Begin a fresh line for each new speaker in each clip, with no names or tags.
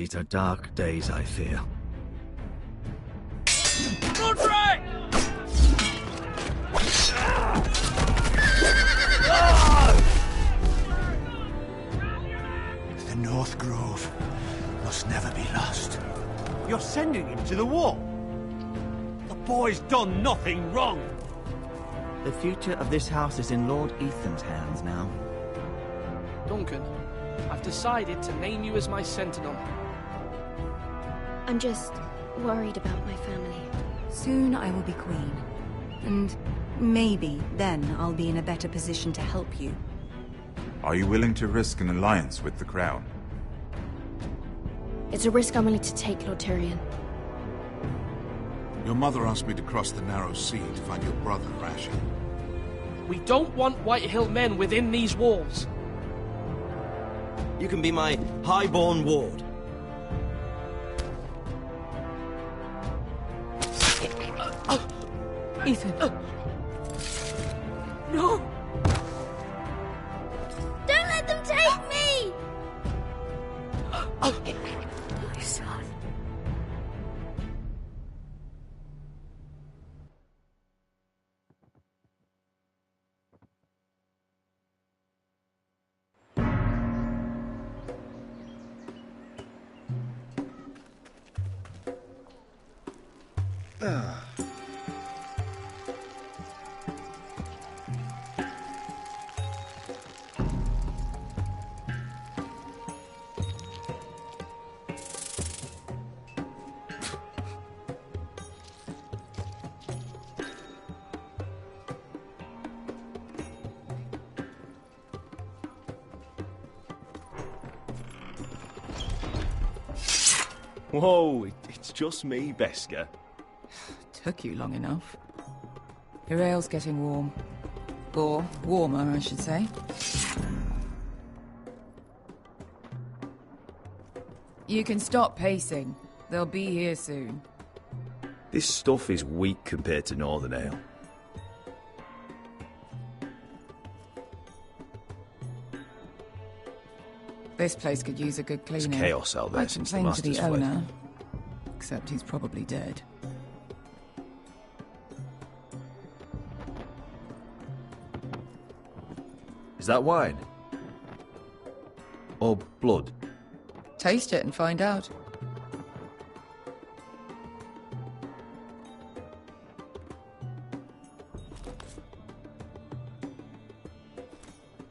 These are dark days, I fear.
Roderick!
The North Grove must never be lost.
You're sending him to the war? The boy's done nothing wrong.
The future of this house is in Lord Ethan's hands now.
Duncan, I've decided to name you as my sentinel.
I'm just worried about my family.
Soon I will be queen. And maybe then I'll be in a better position to help you.
Are you willing to risk an alliance with the Crown?
It's a risk I'm willing to take, Lord Tyrion.
Your mother asked me to cross the narrow sea to find your brother, Asher.
We don't want Whitehill men within these walls.
You can be my highborn ward.
Ethan.
No! Don't let them take me! My son.
Whoa, it's just me, Beskar.
Took you long enough. Your ale's getting warm. Or warmer, I should say. You can stop pacing. They'll be here soon.
This stuff is weak compared to Northern Ale.
This place could use a good cleaner.
There's chaos out there
I
since the
complained to the
Masters fled.
owner, except he's probably dead.
Is that wine? Or blood?
Taste it and find out.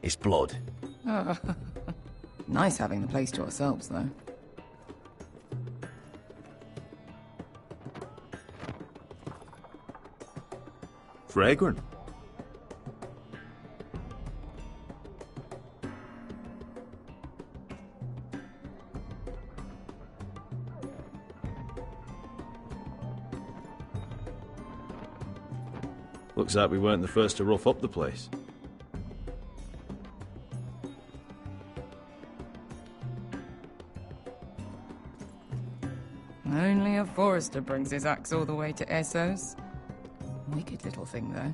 It's blood.
Nice having the place to ourselves, though.
Fragrant. Looks like we weren't the first to rough up the place.
Only a Forrester brings his axe all the way to Essos. Wicked little thing, though.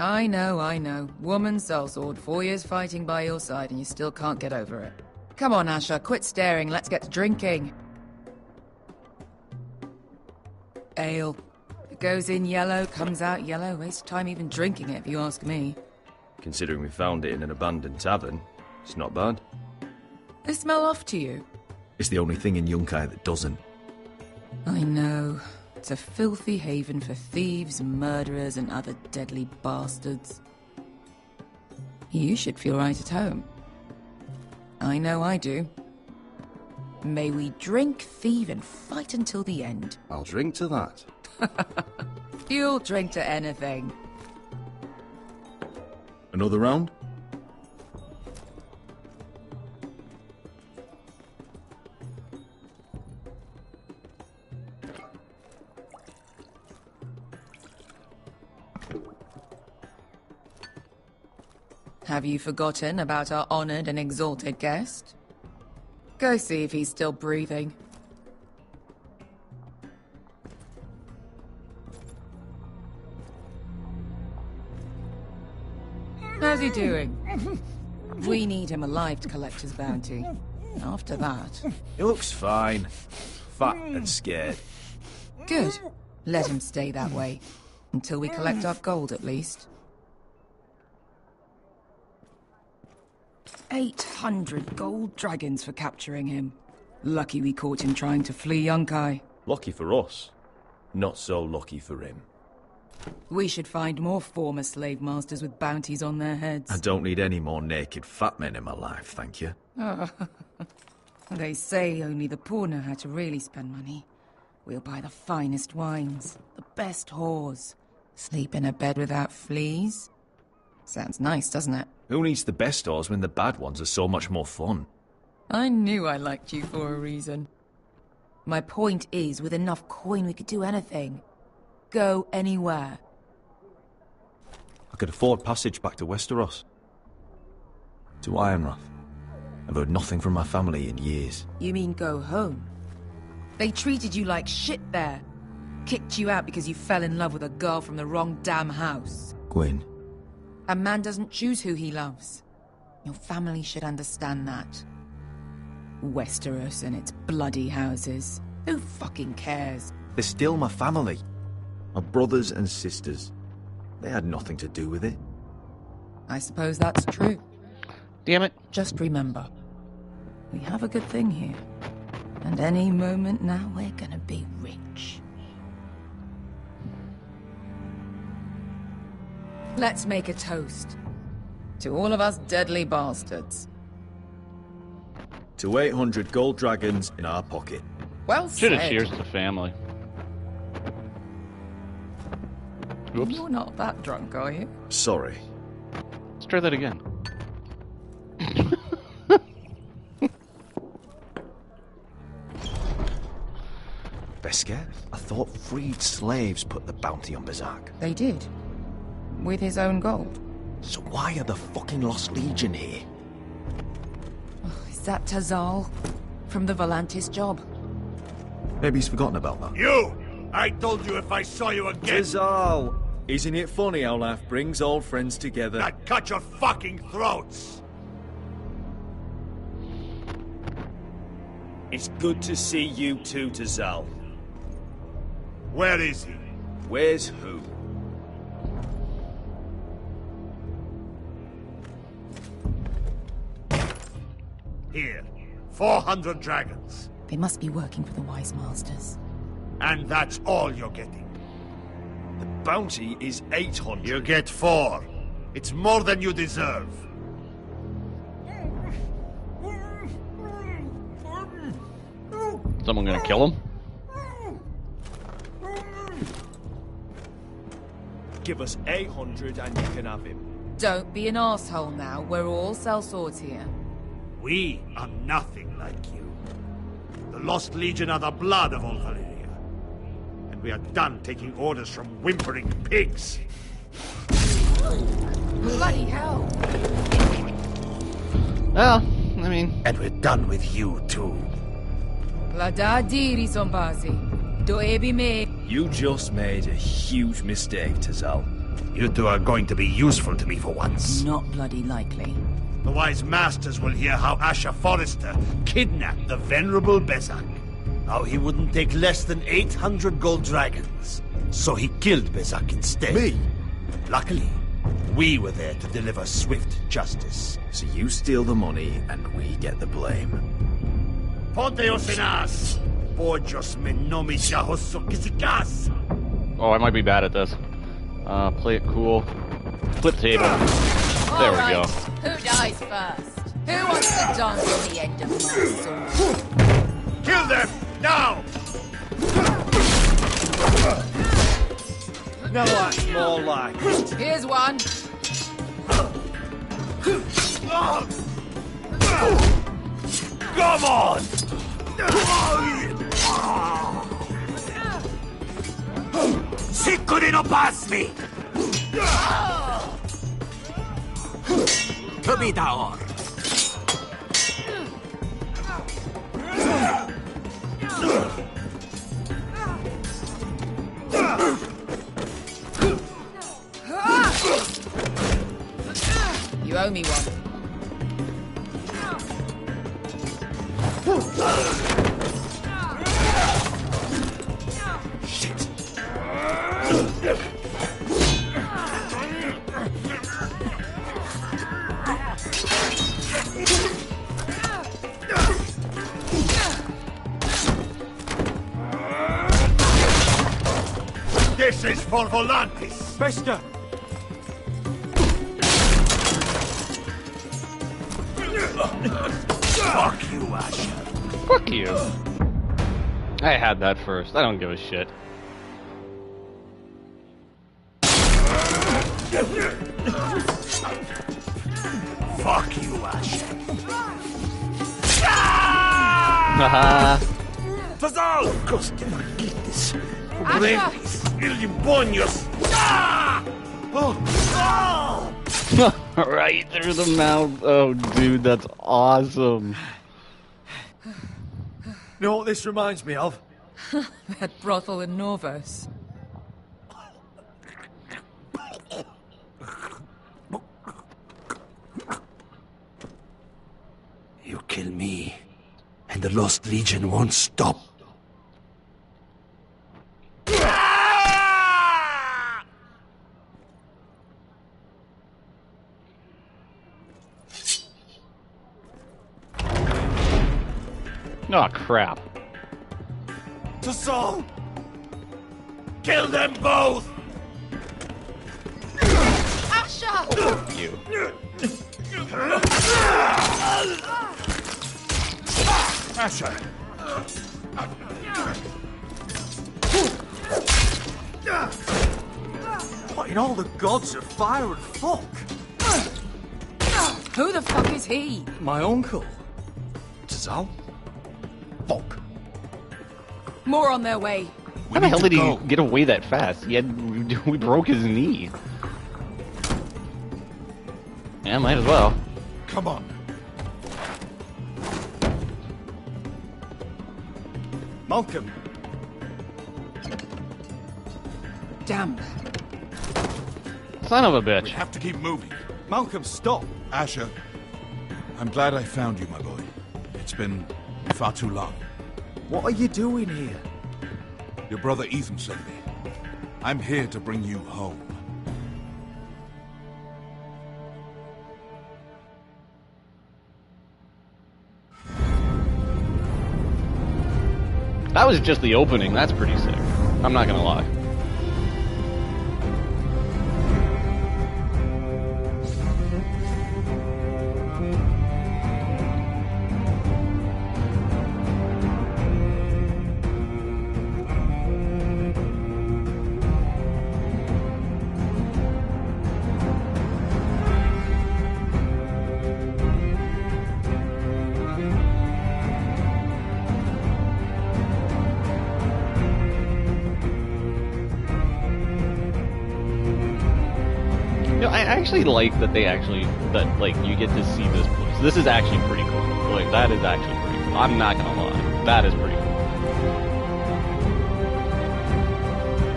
I know. Woman sellsword, 4 years fighting by your side and you still can't get over it. Come on, Asher, quit staring, let's get to drinking. Ale. It goes in yellow, comes out yellow. Waste time even drinking it, if you ask me.
Considering we found it in an abandoned tavern, it's not bad.
They smell off to you.
It's the only thing in Yunkai that doesn't.
I know. It's a filthy haven for thieves, murderers, and other deadly bastards. You should feel right at home. I know I do. May we drink, thieve, and fight until the end.
I'll drink to that.
You'll drink to anything.
Another round?
Have you forgotten about our honored and exalted guest? Go see if he's still breathing. How's he doing? We need him alive to collect his bounty. After that...
He looks fine. Fat and scared.
Good. Let him stay that way. Until we collect our gold, at least. 800 gold dragons for capturing him. Lucky we caught him trying to flee Yunkai.
Lucky for us. Not so lucky for him.
We should find more former slave masters with bounties on their heads.
I don't need any more naked fat men in my life, thank you.
They say only the poor know how to really spend money. We'll buy the finest wines, the best whores, sleep in a bed without fleas. Sounds nice, doesn't it?
Who needs the best whores when the bad ones are so much more fun?
I knew I liked you for a reason. My point is, with enough coin we could do anything. Go anywhere.
I could afford passage back to Westeros. To Ironrath. I've heard nothing from my family in years.
You mean go home? They treated you like shit there. Kicked you out because you fell in love with a girl from the wrong damn house.
Gwyn.
A man doesn't choose who he loves. Your family should understand that. Westeros and its bloody houses. Who fucking cares?
They're still my family. My brothers and sisters. They had nothing to do with it.
I suppose that's true.
Damn it.
Just remember, we have a good thing here. And any moment now, we're gonna be rich. Let's make a toast. To all of us deadly bastards.
To 800 gold dragons in our pocket.
Well
Should have
said.
cheers to the family. Oops.
You're not that drunk, are you?
Sorry.
Let's try that again.
Beskar? I thought freed slaves put the bounty on Berserk.
They did. With his own gold.
So why are the fucking Lost Legion here?
Is that Tazal? From the Volantis job?
Maybe he's forgotten about that.
You! I told you if I saw you again...
Tazal! Isn't it funny how life brings old friends together?
I'd cut your fucking throats!
It's good to see you too, Tazal.
Where is he?
Where's who?
Here. 400 dragons.
They must be working for the Wise Masters.
And that's all you're getting.
The bounty is 800.
You get 4. It's more than you deserve.
Someone gonna kill him?
Give us 800 and you can have him.
Don't be an asshole now. We're all sellswords here.
We are nothing like you. The Lost Legion are the blood of all Valyria. And we are done taking orders from whimpering pigs.
Bloody hell!
Well, I mean...
And we're done with you, too.
Bladadiri Sombazi. Doebi me.
You just made a huge mistake, Tazal.
You two are going to be useful to me for once.
Not bloody likely.
The Wise Masters will hear how Asher Forrester kidnapped the venerable Bezzak. How he wouldn't take less than 800 gold dragons. So he killed Bezzak instead.
Me?
Luckily, we were there to deliver swift justice.
So you steal the money and we get the blame.
Ponteos en as! Bojos me nomi jahoso kisikas!
Oh, I might be bad at this. Play it cool. Flip table. There we go.
Who dies first? Who wants to dance on the end of my sword?
Kill them! Now!
No, that's more like it.
Here's one.
Come on! Si couldn't pass me!
Tubidor.
You owe me one.
This is for Volantis.
Bester!
Fuck you, Asher.
Fuck you. I had that first. I don't give a shit.
Fuck you, Asher.
Haha.
Fazal! Coste Marquites. Brembis. Ilibonios.
Right through the mouth. Oh, dude, that's awesome.
You know what this reminds me of?
That brothel in Norvos.
You kill me, and the Lost Legion won't stop.
Oh, crap.
To Saul!
Kill them both!
Asher!
Fuck you.
Asher!
What in all the gods of fire and fuck?
Who the fuck is he?
My uncle. Tazal? Fuck.
More on their way.
How the hell did he get away that fast? We broke his knee. Yeah, might as well.
Come on.
Malcolm.
Damn.
Son of a
We
bitch.
have to keep moving.
Malcolm, stop.
Asher, I'm glad I found you, my boy. It's been far too long.
What are you doing here?
Your brother Ethan sent me. I'm here to bring you home.
That was just the opening. That's pretty sick. I'm not gonna lie. I actually like that like you get to see this place. This is actually pretty cool. Like that is actually pretty cool. I'm not gonna lie. That is pretty cool.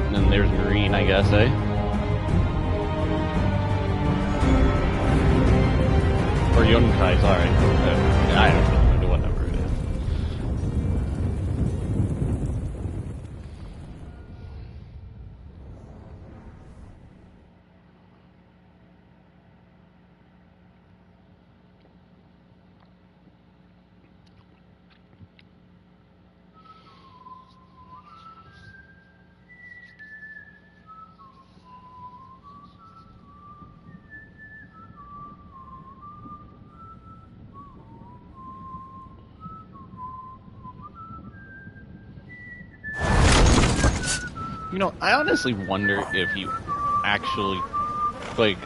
And then there's Marine, I guess, eh? Or Yunkai, sorry. I don't know, whatever it is. You know, I honestly wonder if you actually, like,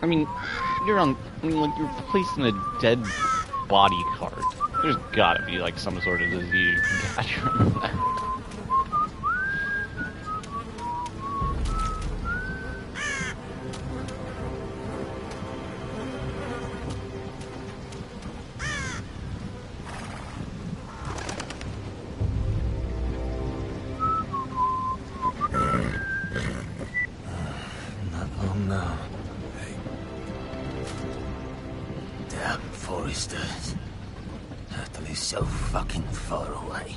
I mean, you're placed in a dead body cart. There's gotta be, like, some sort of disease you can catch from that.
no. Damn Foresters. Turtle is so fucking far away.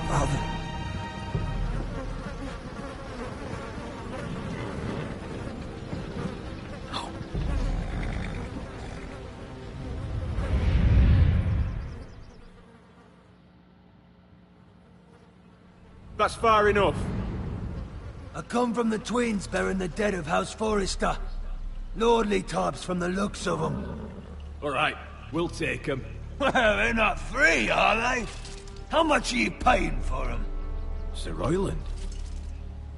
Father.
That's far enough.
I come from the twins bearing the dead of House Forrester. Lordly types from the looks of them.
Alright, we'll take them.
Well, they're not free, are they? How much are you paying for them?
Sir Royland.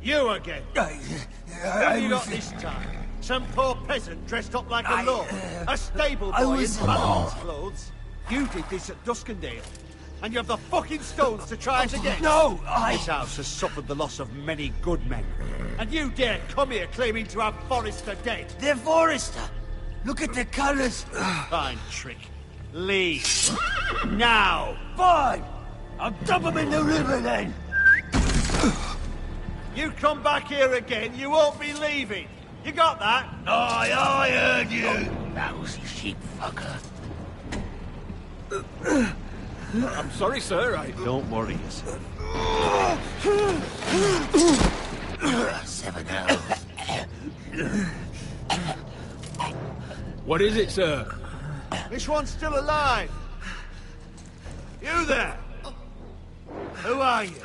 You again. Who have you got this time? Some poor peasant dressed up like a lord? A stable boy in Madeline's clothes? You did this at Duskendale. And you have the fucking stones to try it again?
No,
This house has suffered the loss of many good men. And you dare come here claiming to have Forrester dead?
They're Forrester. Look at the colours.
Fine trick. Leave. Now.
Fine. I'll dump them in the river then.
You come back here again, you won't be leaving. You got that?
Aye, I heard you. Lousy sheep fucker.
I'm sorry, sir.
Don't worry yourself.
7 hours.
What is it, sir?
This one's still alive. You there? Who are you?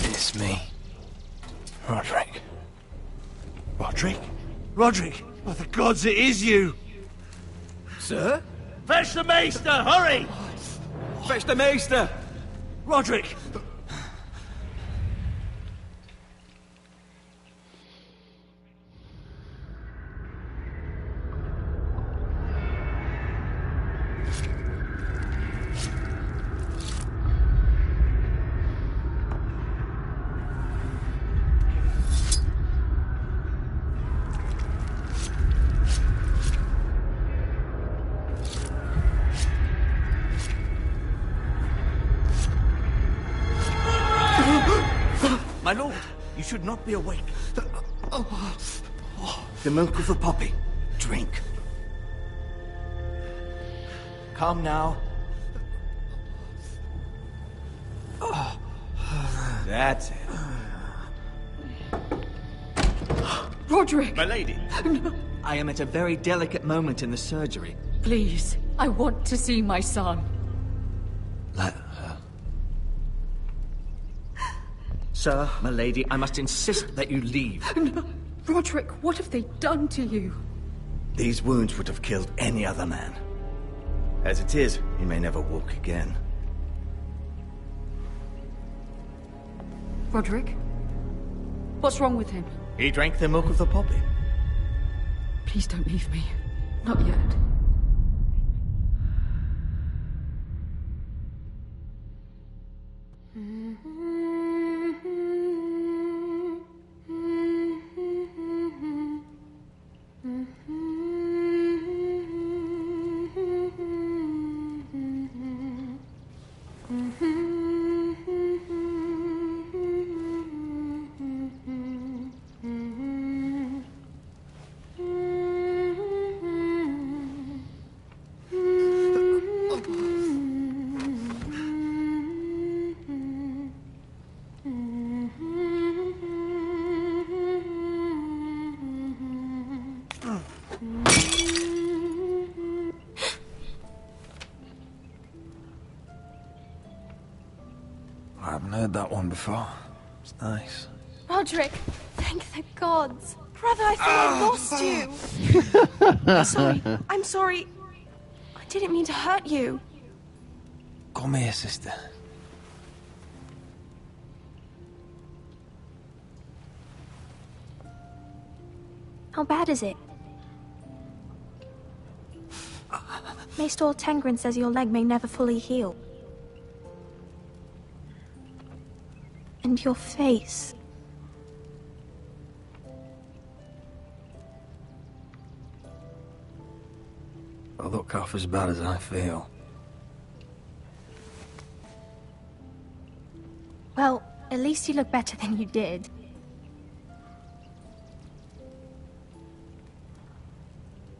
It's me. Roderick.
Roderick? Roderick? Oh, the gods, it is you!
Sir?
Fetch the Maester, hurry!
Fetch the Maester!
Roderick!
My lord, you should not be awake. The milk of the poppy. Drink. Calm now. That's it.
Roderick!
My lady.
No.
I am at a very delicate moment in the surgery.
Please, I want to see my son.
Let her. Sir, my lady, I must insist that you leave.
No. Roderick, what have they done to you?
These wounds would have killed any other man. As it is, he may never walk again.
Roderick? What's wrong with him?
He drank the milk of the poppy.
Please don't leave me. Not yet.
I haven't heard that one before. It's nice.
Roderick, thank the gods. Brother, I thought I lost you. I'm sorry. I didn't mean to hurt you.
Come here, sister.
How bad is it? Maester Tengrin says your leg may never fully heal. And your face.
look half as bad as I feel.
Well, at least you look better than you did.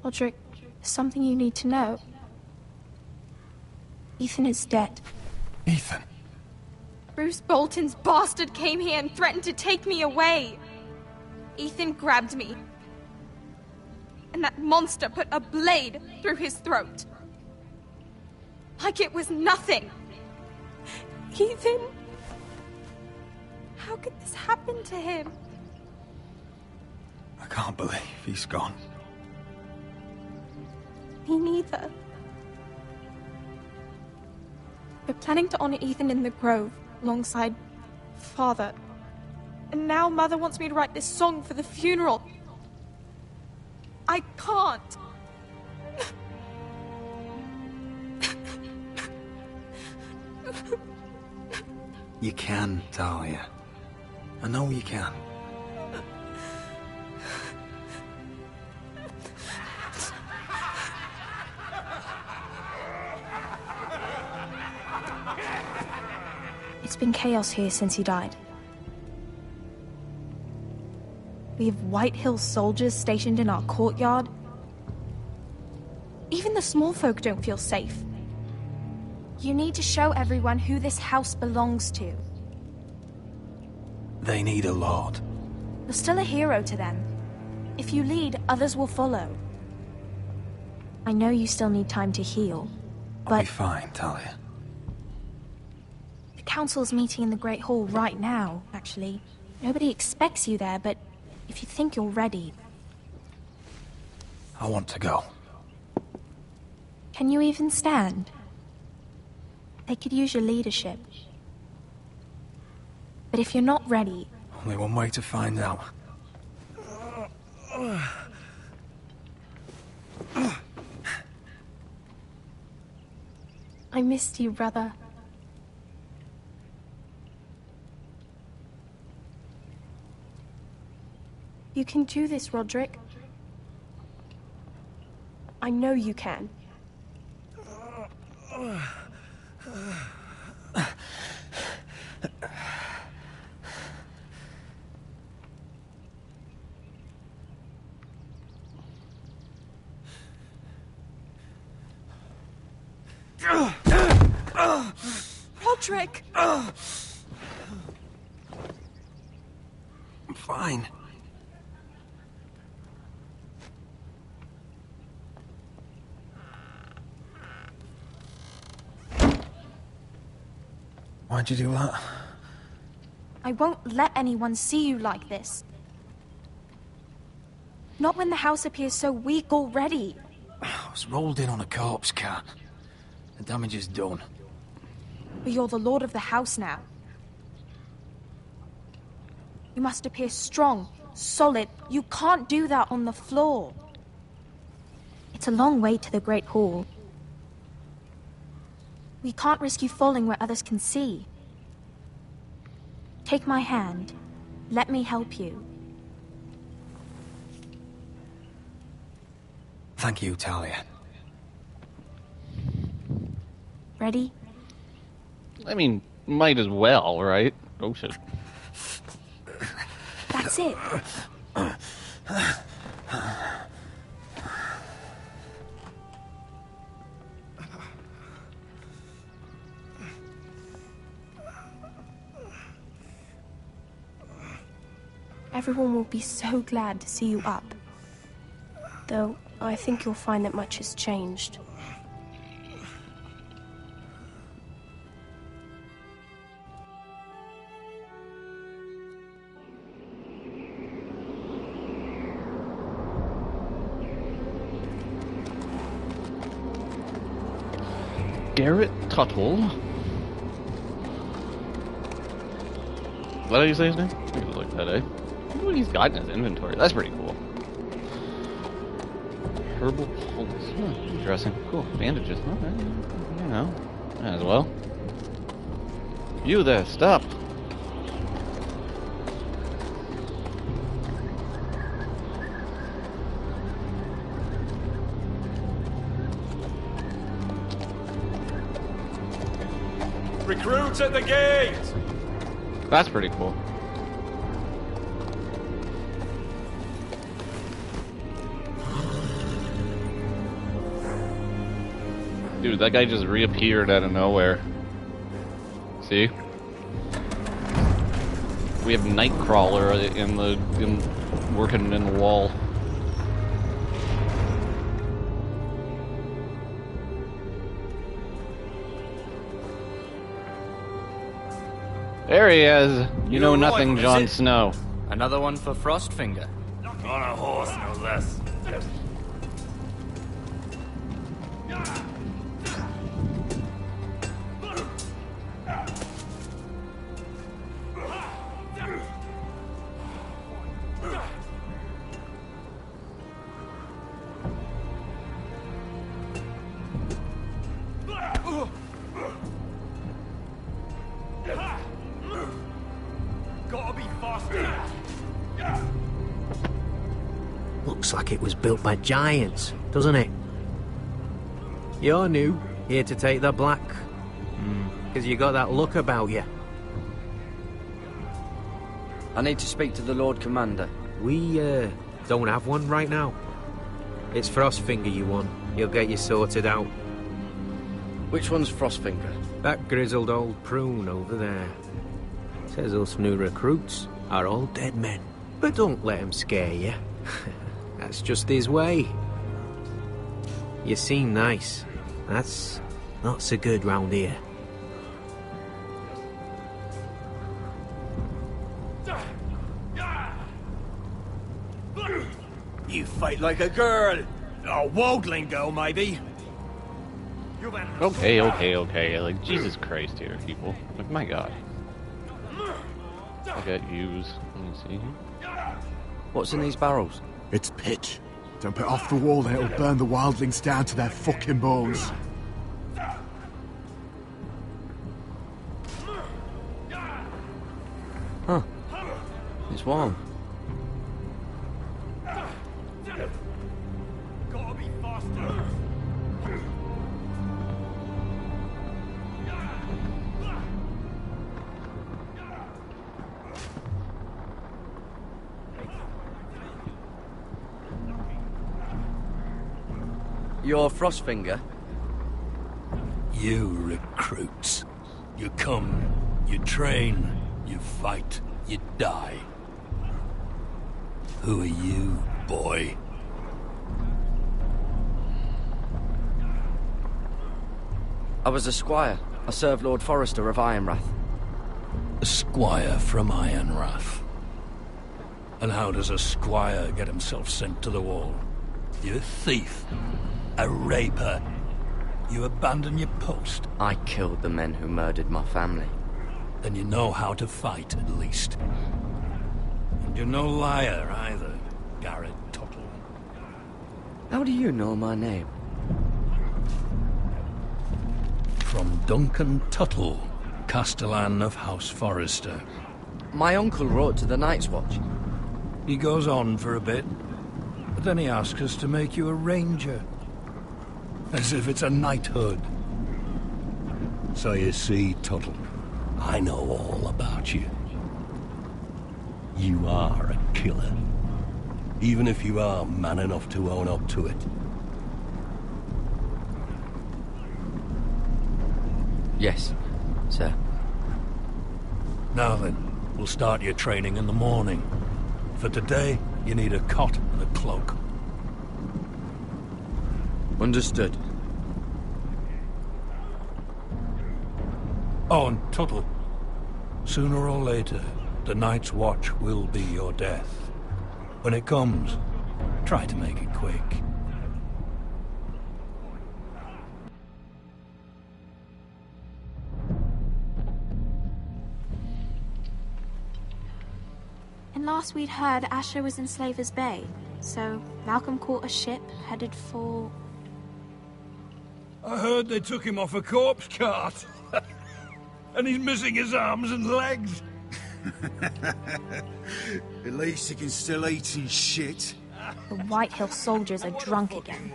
Roderick, there's something you need to know. Ethan is dead.
Ethan?
Bruce Bolton's bastard came here and threatened to take me away. Ethan grabbed me. And that monster put a blade through his throat. Like it was nothing. Ethan? How could this happen to him?
I can't believe he's gone.
Me neither. We're planning to honor Ethan in the Grove, alongside Father. And now Mother wants me to write this song for the funeral. I can't.
You can, Talia. I know you can.
It's been chaos here since he died. We have White Hill soldiers stationed in our courtyard. Even the small folk don't feel safe. You need to show everyone who this house belongs to.
They need a lord.
You're still a hero to them. If you lead, others will follow. I know you still need time to heal, but...
I'll be fine, Talia.
The council's meeting in the Great Hall right now, actually. Nobody expects you there, but if you think you're ready...
I want to go.
Can you even stand? They could use your leadership. But if you're not ready...
Only one way to find out.
I missed you, brother. You can do this, Roderick. I know you can. Roderick!
I'm fine. Why'd you do that?
I won't let anyone see you like this. Not when the house appears so weak already.
I was rolled in on a corpse cart. The damage is done.
But you're the lord of the house now. You must appear strong, solid. You can't do that on the floor. It's a long way to the Great Hall. We can't risk you falling where others can see. Take my hand. Let me help you.
Thank you, Talia.
Ready?
I mean, might as well, right? Oh shit.
That's it. Everyone will be so glad to see you up. Though, I think you'll find that much has changed.
Garrett Tuttle. Is that how you say his name? I think it like that, eh? I wonder what he's got in his inventory. That's pretty cool. Herbal pulse. Interesting. Cool. Bandages. Okay. You know. Might as well. You there, stop.
Recruits at the gate!
That's pretty cool. Dude, that guy just reappeared out of nowhere. See? We have Nightcrawler working in the wall. There he is. You know nothing, Jon Snow.
Another one for Frostfinger. On a horse, no less.
Gotta be faster.
Looks like it was built by giants, doesn't it? You're new, here to take the black. Because you got that look about you.
I need to speak to the Lord Commander.
We, don't have one right now. It's Frostfinger you want. He'll get you sorted out.
Which one's Frostfinger?
That grizzled old prune over there. Says us new recruits are all dead men. But don't let him scare you. That's just his way. You seem nice. That's not so good round here.
You fight like a girl. A worldling girl, maybe.
Okay. Like, Jesus Christ here, people. Like, my God. I got use. Let me see.
What's in these barrels?
It's pitch. Dump it off the wall, then it'll burn the wildlings down to their fucking bones.
Huh. It's warm.
Gotta be faster.
You're Frostfinger?
You recruits. You come, you train, you fight, you die. Who are you, boy?
I was a squire. I served Lord Forrester of Ironrath.
A squire from Ironrath. And how does a squire get himself sent to the wall? You a thief. A raper. You abandon your post.
I killed the men who murdered my family.
Then you know how to fight, at least. And you're no liar, either, Garrett Tuttle.
How do you know my name?
From Duncan Tuttle, Castellan of House Forrester.
My uncle wrote to the Night's Watch.
He goes on for a bit, but then he asks us to make you a ranger. As if it's a knighthood. So you see, Tuttle, I know all about you. You are a killer. Even if you are man enough to own up to it.
Yes, sir.
Now then, we'll start your training in the morning. For today, you need a cot and a cloak.
Understood.
Oh, and Tuttle. Sooner or later, the Night's Watch will be your death. When it comes, try to make it quick.
And last we'd heard, Asher was in Slaver's Bay. So Malcolm caught a ship headed for...
I heard they took him off a corpse cart. And he's missing his arms and legs.
At least he can still eat and shit.
The Whitehill soldiers are drunk again.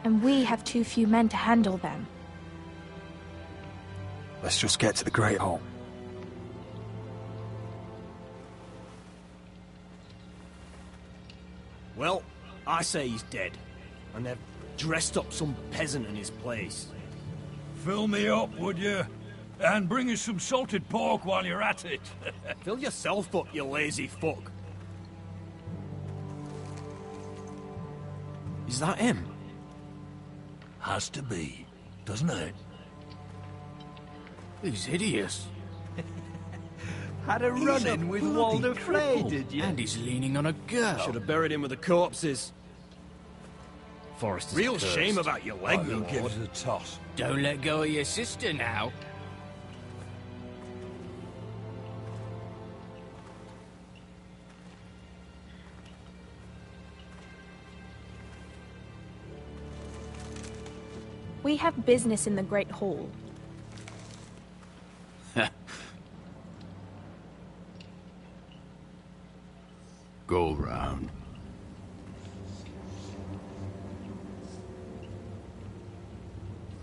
And we have too few men to handle them.
Let's just get to the Great Hall.
Well, I say he's dead. And they've dressed up some peasant in his place.
Fill me up, would you? And bring us some salted pork while you're at it.
Fill yourself up, you lazy fuck.
Is that him? Has to be, doesn't it?
He's hideous.
Had a run-in with Walder Frey, did you?
And he's leaning on a girl.
Should have buried him with the corpses.
Forrester's
Real
cursed.
shame about your leg,
I'll
my
give
lord.
it a toss.
Don't let go of your sister now.
We have business in the Great Hall.
Go round.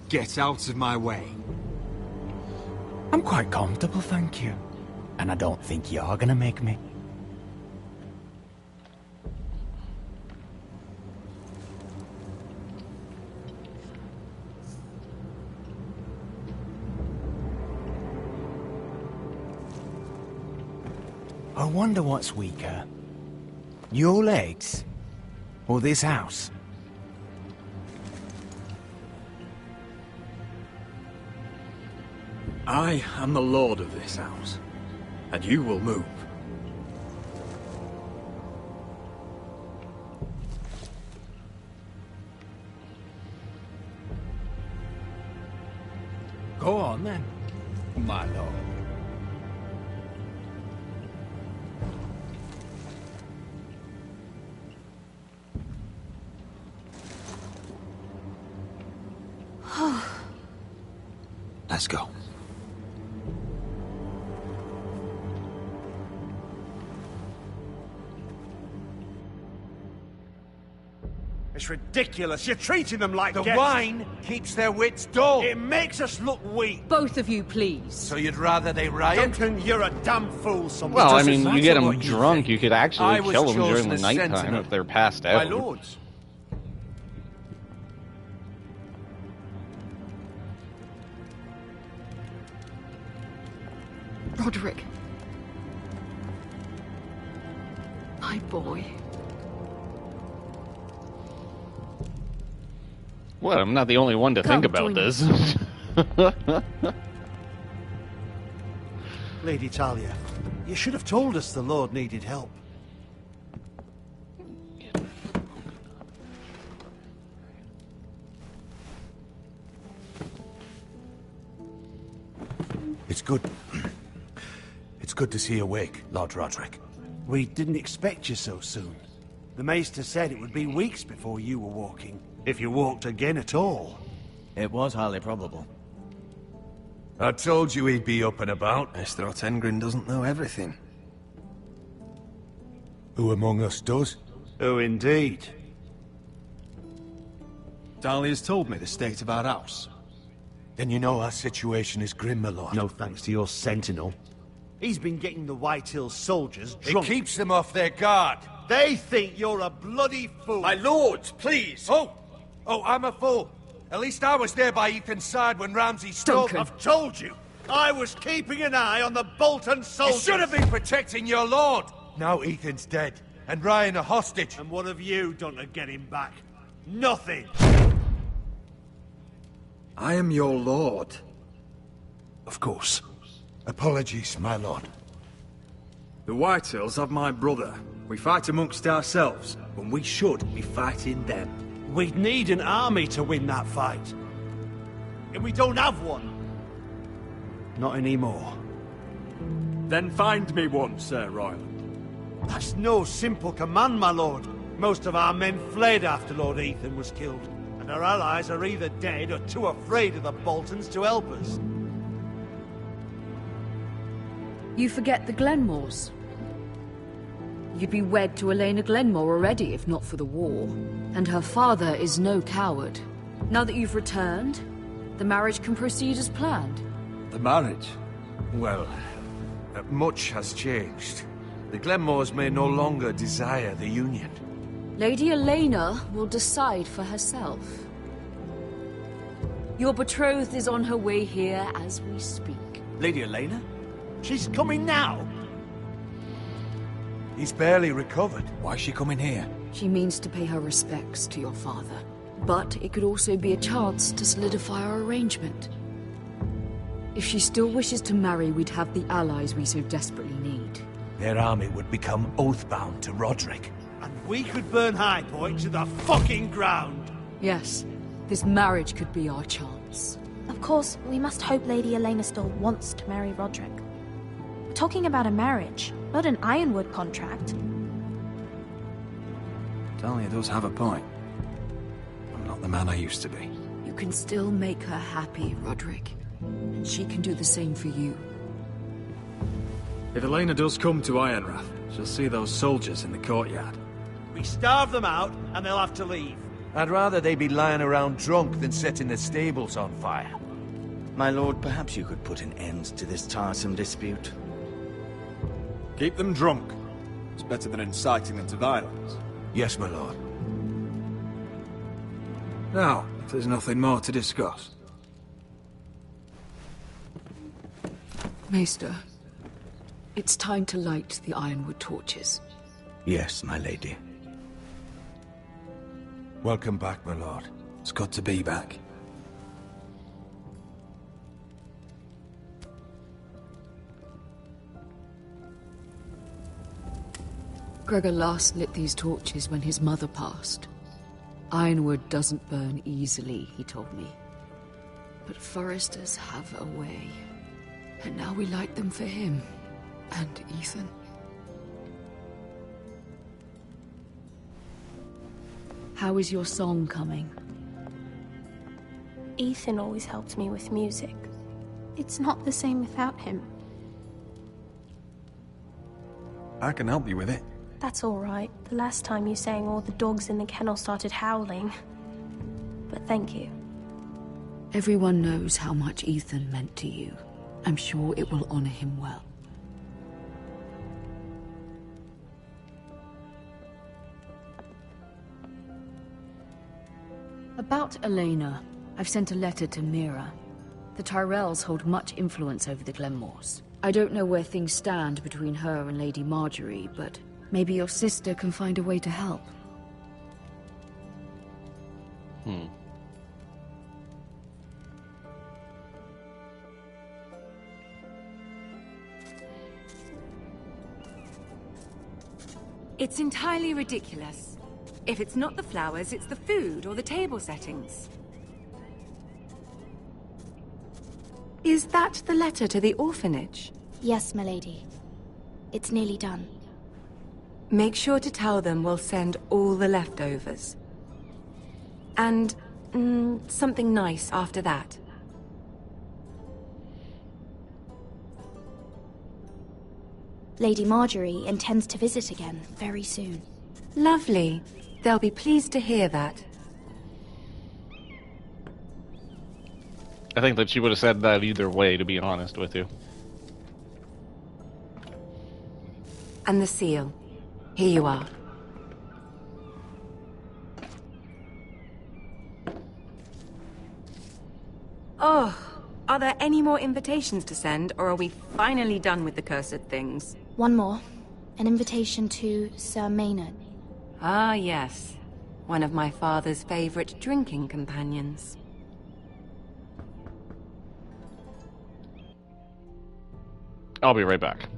Get out of my way.
I'm quite comfortable, thank you. And I don't think you're gonna make me. I wonder what's weaker. Your legs? Or this house?
I am the lord of this house, and you will move.
Go on then, my lord.
Let's go.
It's ridiculous. You're treating them like
The
guests.
wine keeps their wits dull.
It makes us look weak.
Both of you, please.
So you'd rather they riot?
Duncan, you're a damn fool sometimes.
Well, I mean, you get them drunk, you could actually kill them during the
as
nighttime
sentinel.
if they're passed
My
out.
lords.
Roderick. My boy.
Well, I'm not the only one to think about
join
this.
Lady Talia, you should have told us the Lord needed help.
It's good. It's good to see you awake, Lord Roderick.
We didn't expect you so soon. The Maester said it would be weeks before you were walking, if you walked again at all.
It was highly probable.
I told you he'd be up and about.
Mr. Otengrin doesn't know everything.
Who among us does?
Oh, indeed.
Dahlia's told me the state of our house.
Then you know our situation is grim, my lord.
No thanks to your sentinel. He's been getting the White Hills soldiers drunk.
It keeps them off their guard.
They think you're a bloody fool.
My lords, please! Oh, I'm a fool. At least I was there by Ethan's side when Ramsay stole...
I've told you. I was keeping an eye on the Bolton soldiers.
You should have been protecting your lord. Now Ethan's dead, and Ryan a hostage.
And what have you done to get him back? Nothing.
I am your lord.
Of course. Apologies, my lord.
The Whitehills have my brother. We fight amongst ourselves, when we should be fighting them.
We'd need an army to win that fight. And we don't have one. Not anymore.
Then find me one, Sir Royal.
That's no simple command, my lord. Most of our men fled after Lord Ethan was killed. And our allies are either dead or too afraid of the Boltons to help us.
You forget the Glenmores. You'd be wed to Elena Glenmore already if not for the war. And her father is no coward. Now that you've returned, the marriage can proceed as planned.
The marriage? Well, much has changed. The Glenmores may no longer desire the union.
Lady Elena will decide for herself. Your betrothed is on her way here as we speak.
Lady Elena?
She's coming now.
He's barely recovered.
Why is she coming here?
She means to pay her respects to your father. But it could also be a chance to solidify our arrangement. If she still wishes to marry, we'd have the allies we so desperately need.
Their army would become oathbound to Roderick.
And we could burn High Point to the fucking ground.
Yes, this marriage could be our chance.
Of course, we must hope Lady Elena still wants to marry Roderick. We're talking about a marriage, not an Ironwood contract.
Talia does have a point. I'm not the man I used to be.
You can still make her happy, Roderick. And she can do the same for you.
If Elena does come to Ironrath, she'll see those soldiers in the courtyard.
We starve them out, and they'll have to leave.
I'd rather they be lying around drunk than setting the stables on fire.
My lord, perhaps you could put an end to this tiresome dispute.
Keep them drunk. It's better than inciting them to violence.
Yes, my lord. Now, if there's nothing more to discuss.
Maester, it's time to light the Ironwood torches.
Yes, my lady.
Welcome back, my lord.
It's good to be back.
Gregor last lit these torches when his mother passed. Ironwood doesn't burn easily, he told me. But foresters have a way. And now we light them for him. And Ethan. How is your song coming?
Ethan always helped me with music.
It's not the same without him.
I can help you with it.
That's all right. The last time you sang, all the dogs in the kennel started howling. But thank you.
Everyone knows how much Ethan meant to you. I'm sure it will honor him well. About Elena, I've sent a letter to Mira. The Tyrells hold much influence over the Glenmores. I don't know where things stand between her and Lady Marjorie, but maybe your sister can find a way to help.
It's entirely ridiculous. If it's not the flowers, it's the food or the table settings. Is that the letter to the orphanage?
Yes, my lady. It's nearly done.
Make sure to tell them we'll send all the leftovers. And something nice after that.
Lady Marjorie intends to visit again very soon.
Lovely. They'll be pleased to hear that.
I think that she would have said that either way, to be honest with you.
And the seal. Here you are. Oh, are there any more invitations to send, or are we finally done with the cursed things?
One more. An invitation to Sir Maynard.
Ah, yes. One of my father's favorite drinking companions.
I'll be right back.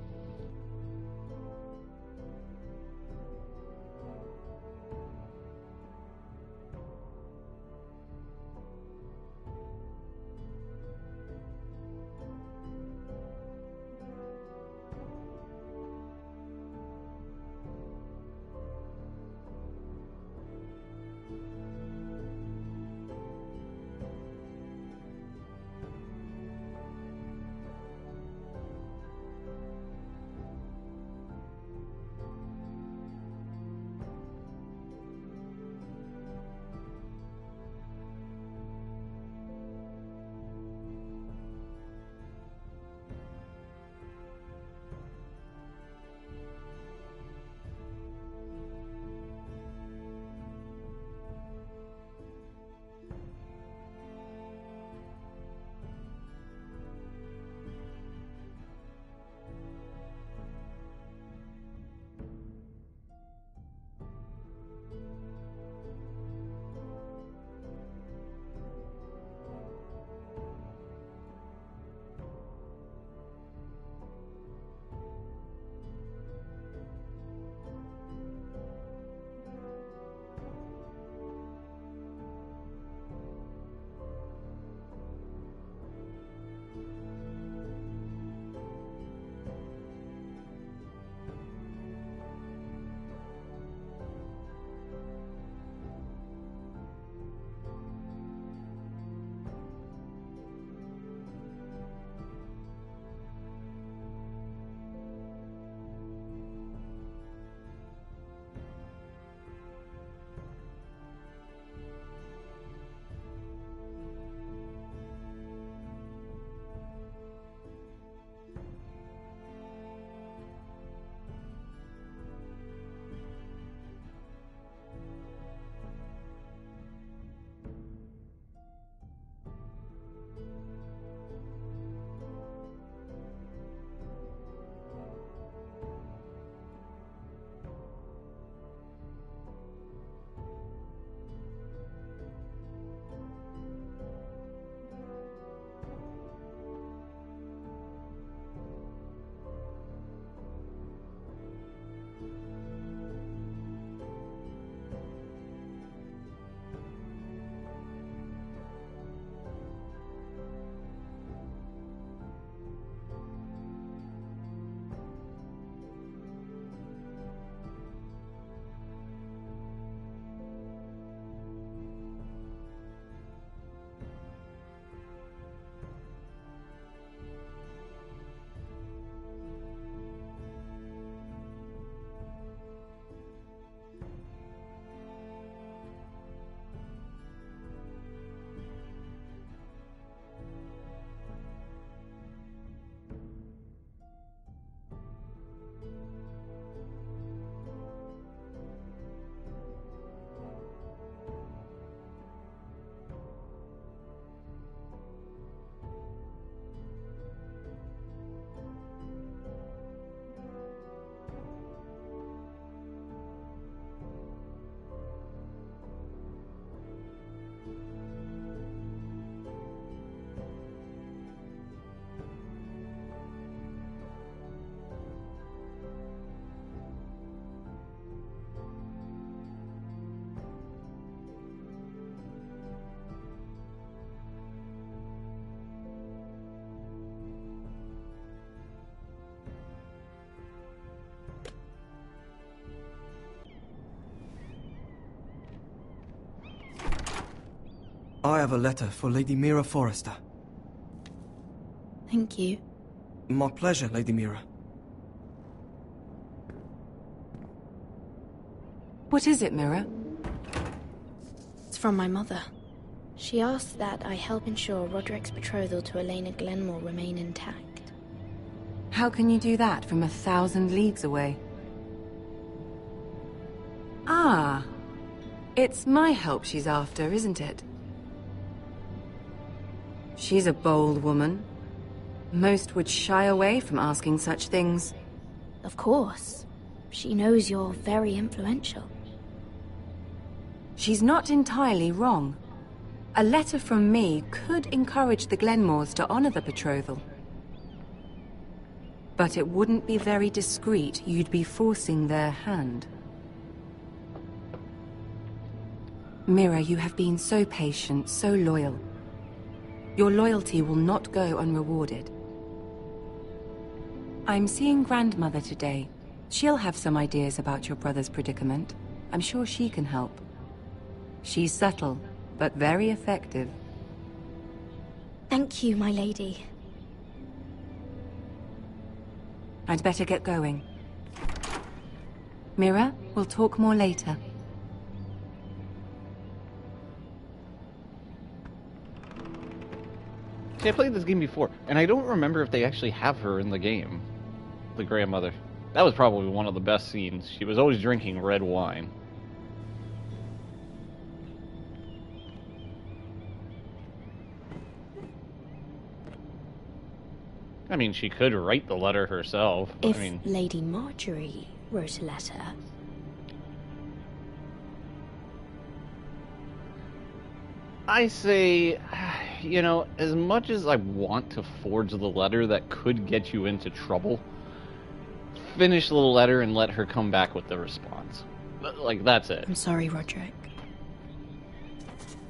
I have a letter for Lady Mira Forrester.
Thank you.
My pleasure, Lady Mira.
What is it, Mira?
It's from my mother. She asked that I help ensure Roderick's betrothal to Elena Glenmore remain intact.
How can you do that from 1,000 leagues away? Ah, it's my help she's after, isn't it? She's a bold woman. Most would shy away from asking such things.
Of course. She knows you're very influential.
She's not entirely wrong. A letter from me could encourage the Glenmores to honor the betrothal. But it wouldn't be very discreet. You'd be forcing their hand. Mira, you have been so patient, so loyal. Your loyalty will not go unrewarded. I'm seeing Grandmother today. She'll have some ideas about your brother's predicament. I'm sure she can help. She's subtle, but very effective.
Thank you, my lady.
I'd better get going. Mira, we'll talk more later.
See, I played this game before, and I don't remember if they actually have her in the game. The grandmother. That was probably one of the best scenes. She was always drinking red wine. I mean, she could write the letter herself.
If
I mean,
Lady Marjorie wrote a letter...
I say, you know, as much as I want to forge the letter that could get you into trouble, finish the letter and let her come back with the response. Like, that's it.
I'm sorry, Roderick.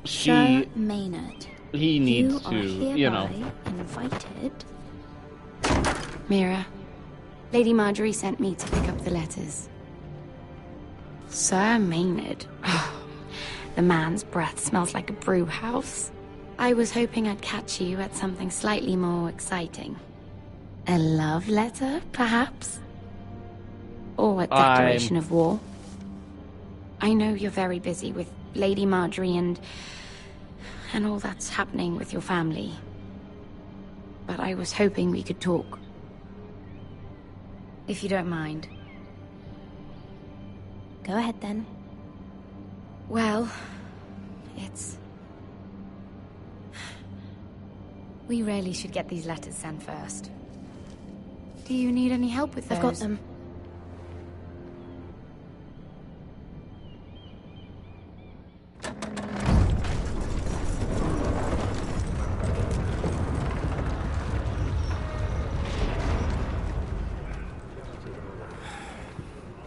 Sir
Maynard.
He needs to, you know.
Invited.
Mira, Lady Marjorie sent me to pick up the letters. Sir Maynard. The man's breath smells like a brew house. I was hoping I'd catch you at something slightly more exciting. A love letter, perhaps? Or a declaration of war? I know you're very busy with Lady Marjorie and all that's happening with your family. But I was hoping we could talk. If you don't mind.
Go ahead, then.
Well, it's... We really should get these letters sent first. Do you need any help with those?
I've got them.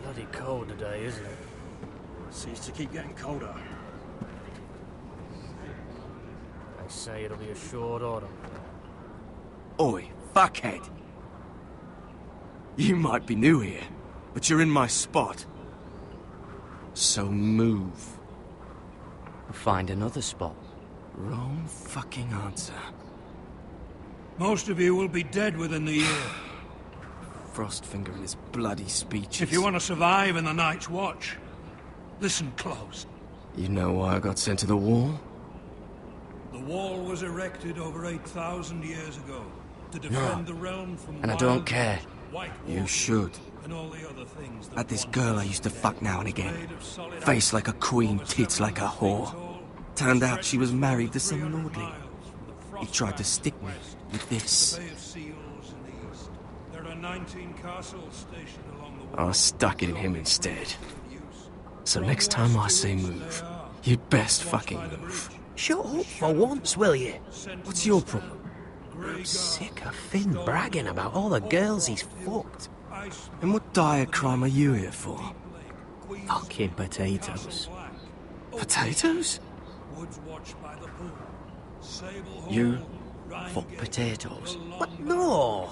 Bloody cold today, isn't it? Seems to keep getting colder. They say it'll be a short autumn.
Oi, fuckhead. You might be new here, but you're in my spot. So move.
Find another spot.
Wrong fucking answer.
Most of you will be dead within the year.
Frostfinger and his bloody speeches.
If you want to survive in the Night's Watch, listen close.
You know why I got sent to the wall?
The wall was erected over 8,000 years ago to defend the realm from
and I don't care. You should.
And all the other things
Had this girl I used to fuck now and again. Face like a queen, tits like a whore. Turned out she was married to some lordling. He tried to stick me with this.
There are 19 castles stationed along the
I stuck it in him instead. So next time I say move, you'd best fucking move.
Shut up for once, will you?
What's your problem?
I'm sick of Finn bragging about all the girls he's fucked.
And what dire crime are you here for?
Fucking potatoes.
Potatoes?
You fuck potatoes?
What? No!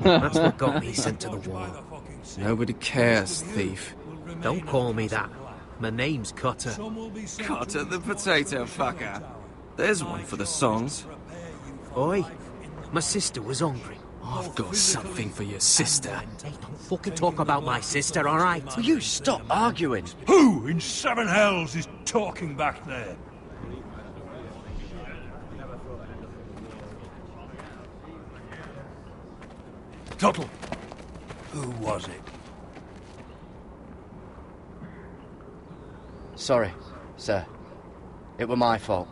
That's what got me sent to the wall.
Nobody cares, thief.
Don't call me that. My name's Cotter.
Cotter the potato fucker. There's one for the songs.
Oi, my sister was hungry.
I've got something for your sister.
Hey, don't fucking talk about my sister, alright?
Will you stop arguing?
Who in seven hells is talking back there? Tuttle. Who was it?
Sorry, sir. It were my fault.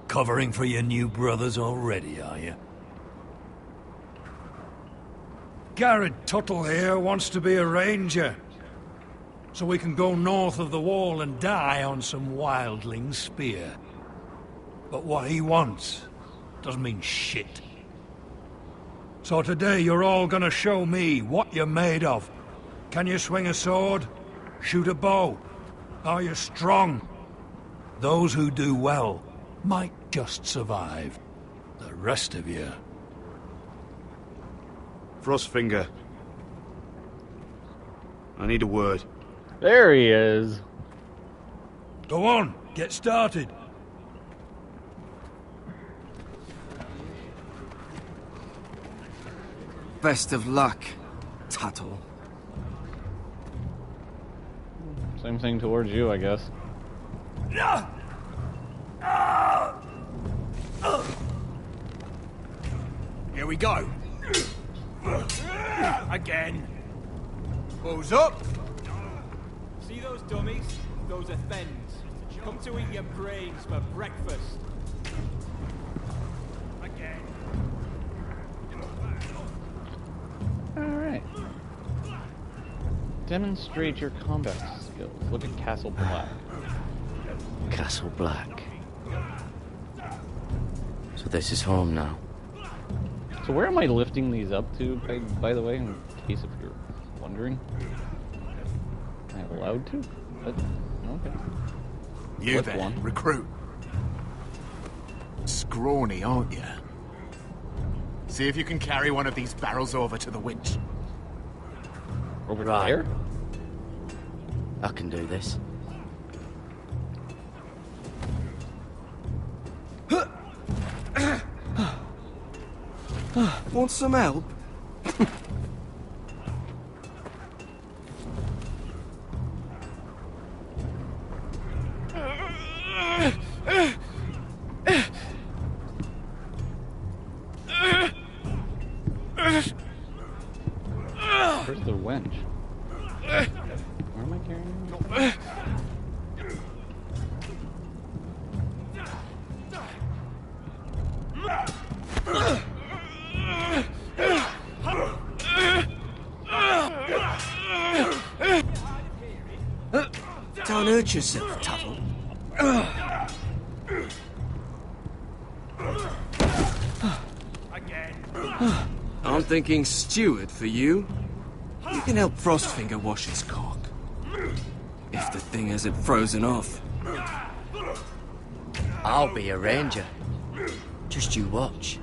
Covering for your new brothers already, are you? Garrett Tuttle here wants to be a ranger. So we can go north of the wall and die on some wildling spear. But what he wants doesn't mean shit. So today you're all gonna show me what you're made of. Can you swing a sword? Shoot a bow? Are you strong? Those who do well might just survive. The rest of you...
Frostfinger. I need a word.
There he is.
Go on, get started.
Best of luck, Tuttle.
Same thing towards you, I guess.
Here we go. Again. Balls up.
See those dummies? Those are Thens. Come to eat your brains for breakfast. Again.
Alright. Demonstrate your combat skills. Look at Castle Black.
Castle Black. So this is home now.
So where am I lifting these up to, by the way, in case if you're wondering? Am I allowed to? Okay.
You
Lift
there,
one.
recruit. Scrawny, aren't you? See if you can carry one of these barrels over to the winch.
Over
Right.
there?
I can do this.
Want some help?
Where's the wench? Where am I carrying him?
Don't hurt yourself, Tuttle. I'm thinking steward for you. You can help Frostfinger wash his cock. If the thing hasn't frozen off.
I'll be a ranger. Just you watch.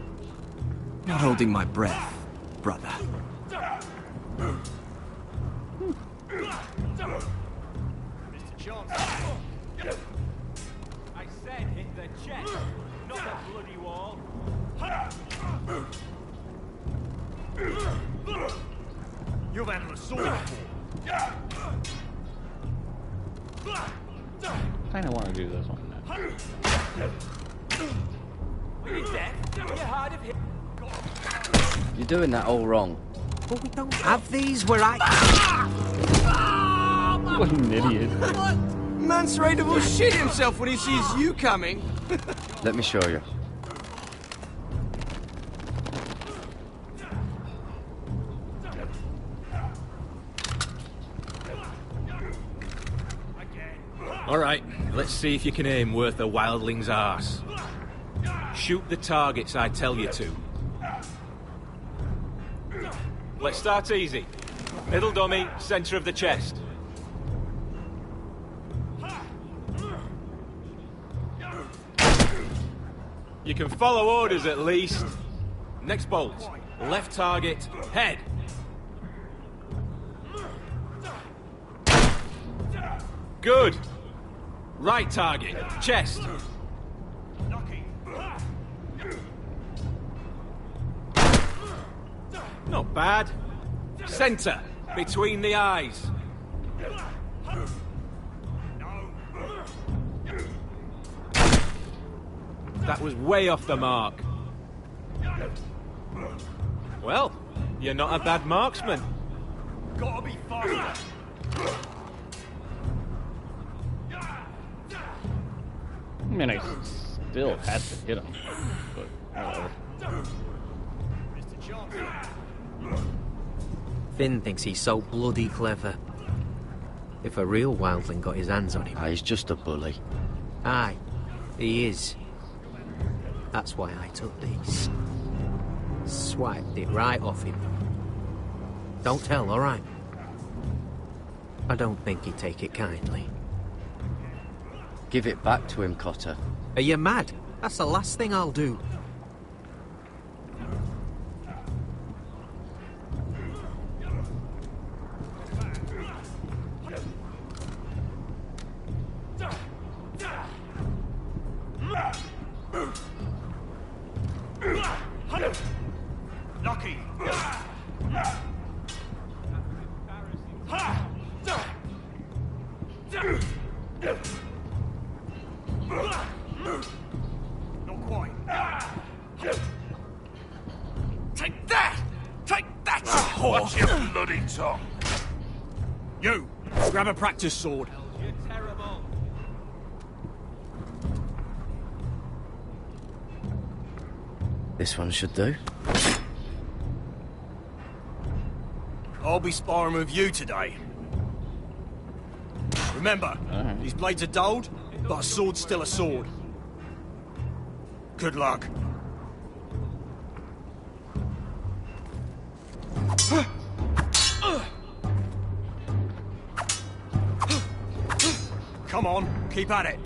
Not holding my breath, brother.
I said hit the chest, not the bloody wall.
You've handled a sword before.
Kinda wanna do this one.
Are you deaf? Are you hard of hit?
You're doing that all wrong.
But we don't have these where I...
What an idiot.
Mance Raider will shit himself when he sees you coming.
Let me show you.
Alright, let's see if you can aim worth a wildling's arse. Shoot the targets I tell you to. Let's start easy. Middle dummy, center of the chest. You can follow orders at least. Next bolt. Left target, head. Good. Right target. Chest. Not bad. Center. Between the eyes. That was way off the mark. Well, you're not a bad marksman.
Gotta be faster.
I mean, I still had to hit him, but whatever.
Finn thinks he's so bloody clever. If a real wildling got his hands on him...
He's just a bully.
Aye, he is. That's why I took these. Swiped it right off him. Don't tell, all right? I don't think he'd take it kindly.
Give it back to him, Cotter.
Are you mad? That's the last thing I'll do.
Lucky. Not quite.
Take that! Take that! Watch your bloody tongue!
You! Grab a practice sword.
You're terrible.
This one should do.
I'll be sparring with you today. Remember, these blades are dulled, but a sword's still a sword. Good luck. Come on, keep at it.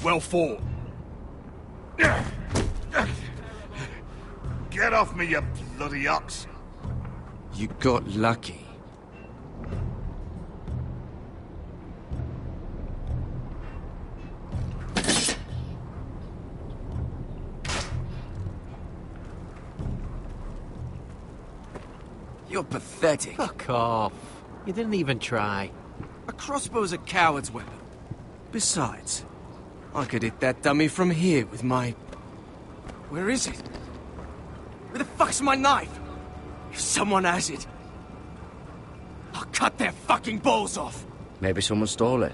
Well fought.
Get off me, you bloody ox!
You got lucky. You're pathetic.
Fuck off. You didn't even try.
A crossbow's a coward's weapon. Besides, I could hit that dummy from here with my... Where is it? Where the fuck's my knife? If someone has it, I'll cut their fucking balls off.
Maybe someone stole it.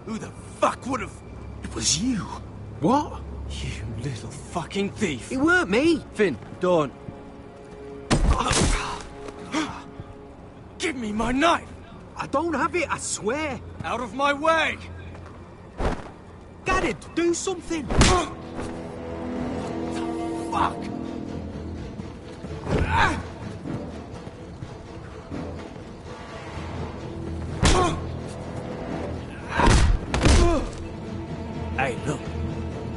Who the fuck would have... It was you.
What?
You little fucking thief.
It weren't me.
Finn, don't. Give me my knife.
I don't have it, I swear.
Out of my way.
Garrett, do something.
Fuck.
Hey, look.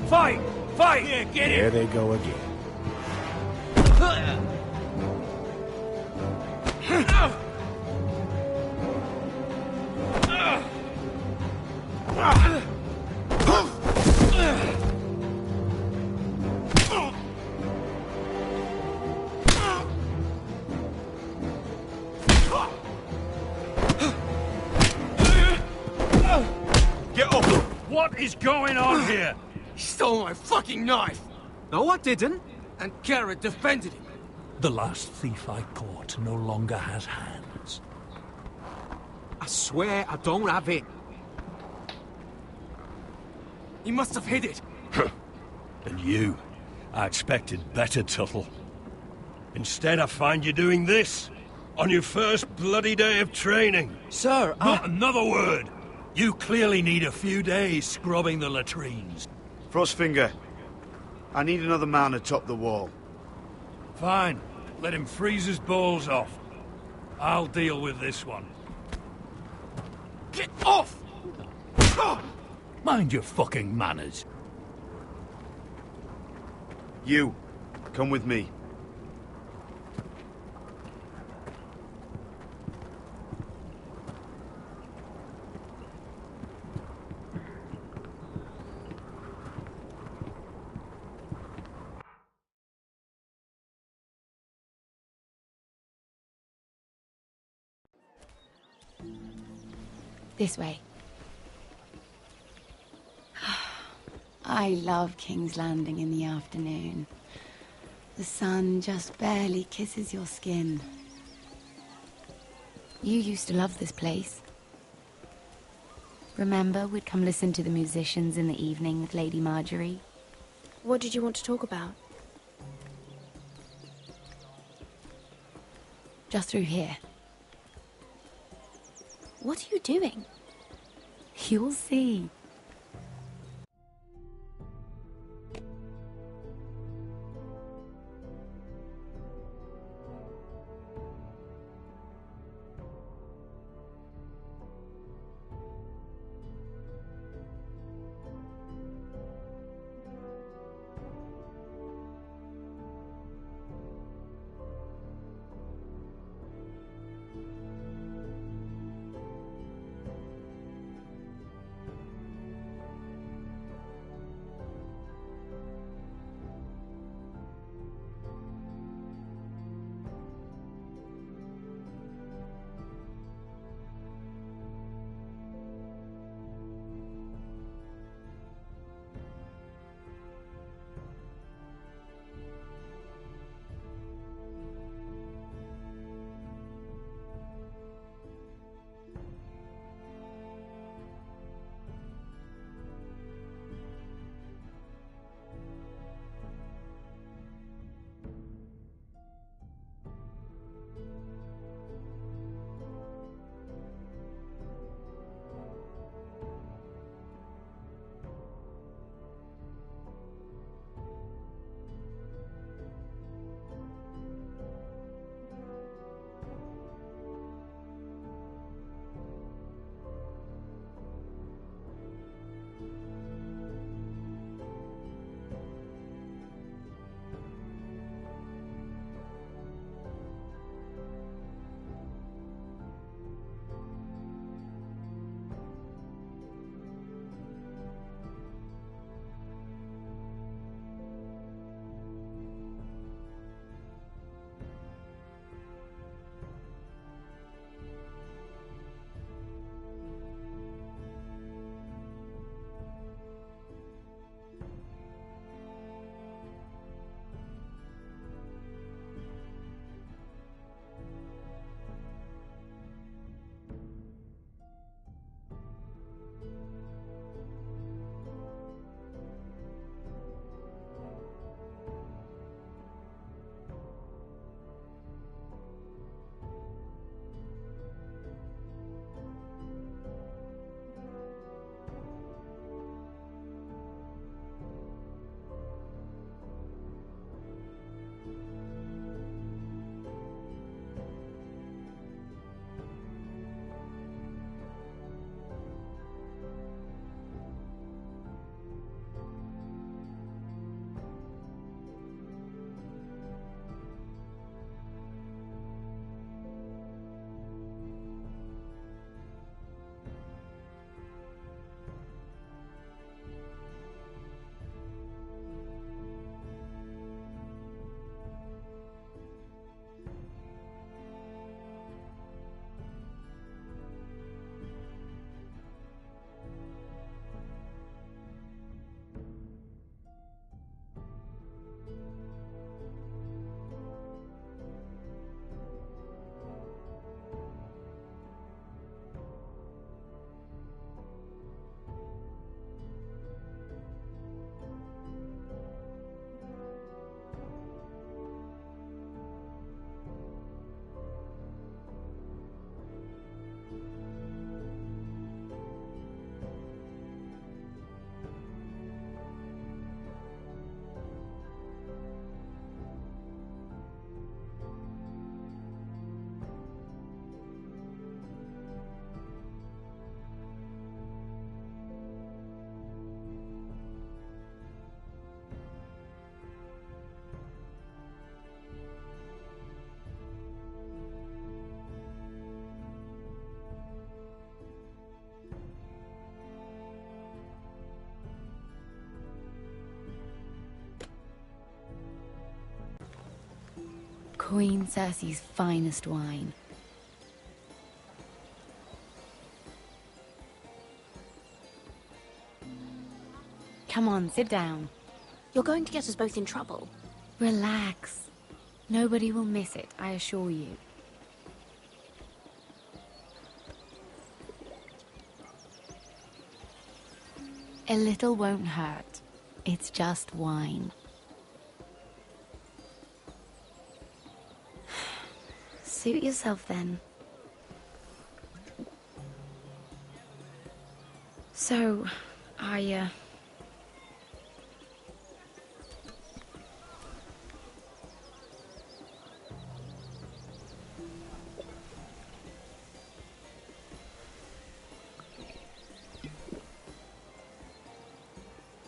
Fight! Fight! Yeah, get it!
There they go again.
Get up! What is going on here?
He stole my fucking knife.
No, I didn't.
And Garrett defended him.
The last thief I caught no longer has hands.
I swear I don't have it.
He must have hid it.
And you, I expected better, Tuttle. Instead, I find you doing this on your first bloody day of training.
Sir,
Not another word. You clearly need a few days scrubbing the latrines.
Frostfinger, I need another man atop the wall.
Fine. Let him freeze his balls off. I'll deal with this one.
Get off!
Mind your fucking manners.
You, come with me.
This way. I love King's Landing in the afternoon. The sun just barely kisses your skin. You used to love this place. Remember, we'd come listen to the musicians in the evening with Lady Marjorie?
What did you want to talk about?
Just through here.
What are you doing?
You'll see. Queen Cersei's finest wine. Come on, sit down.
You're going to get us both in trouble.
Relax. Nobody will miss it, I assure you. A little won't hurt. It's just wine. Suit yourself then. So,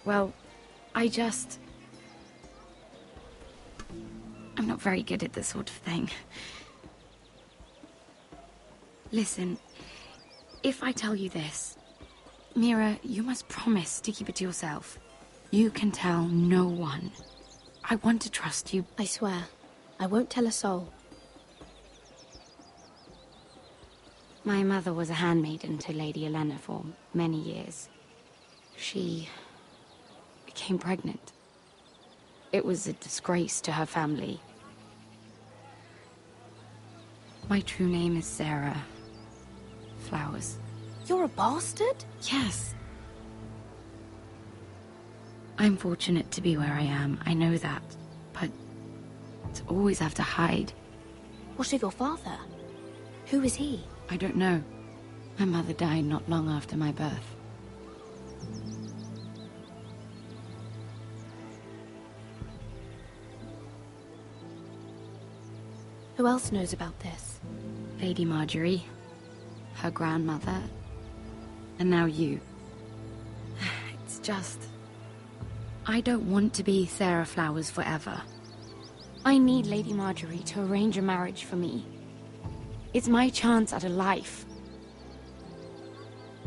well, I'm not very good at this sort of thing. Listen, if I tell you this, Mira, you must promise to keep it to yourself. You can tell no one. I want to trust you.
I swear, I won't tell a soul.
My mother was a handmaiden to Lady Olenna for many years. She became pregnant. It was a disgrace to her family. My true name is Sarah Flowers.
You're a bastard?
Yes. I'm fortunate to be where I am, I know that. But to always have to hide.
What of your father? Who is he?
I don't know. My mother died not long after my birth.
Who else knows about this?
Lady Marjorie, her grandmother, and now you. It's just... I don't want to be Sarah Flowers forever. I need Lady Marjorie to arrange a marriage for me. It's my chance at a life.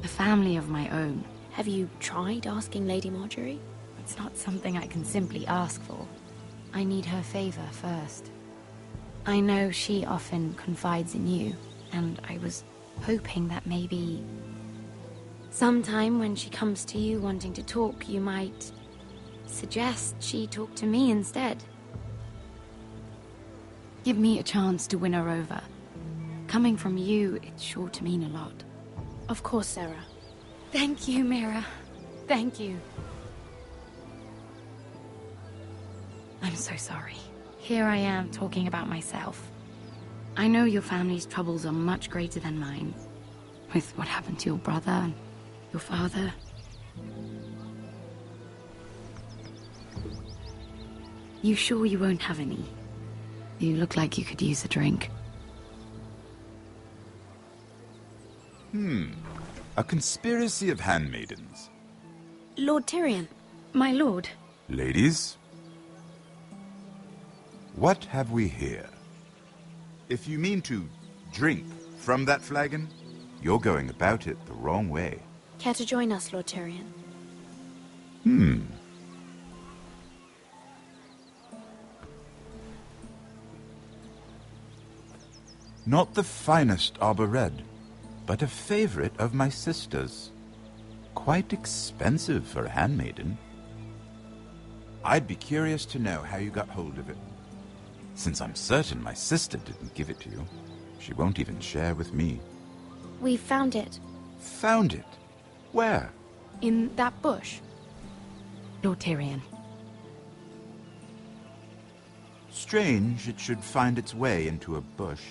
A family of my own.
Have you tried asking Lady Marjorie?
It's not something I can simply ask for. I need her favor first. I know she often confides in you, and I was hoping that maybe... sometime when she comes to you wanting to talk, you might suggest she talk to me instead. Give me a chance to win her over. Coming from you, it's sure to mean a lot.
Of course, Sarah.
Thank you, Mira. Thank you. I'm so sorry. Here I am talking about myself. I know your family's troubles are much greater than mine. With what happened to your brother and your father. You sure you won't have any? You look like you could use a drink.
A conspiracy of handmaidens.
Lord Tyrion.
My lord.
Ladies, what have we here? If you mean to drink from that flagon, you're going about it the wrong way.
Care to join us, Lord Tyrion?
Not the finest Arbor Red, but a favorite of my sister's. Quite expensive for a handmaiden. I'd be curious to know how you got hold of it. Since I'm certain my sister didn't give it to you, she won't even share with me.
We found it.
Found it? Where?
In that bush. Lord Tyrion.
Strange it should find its way into a bush.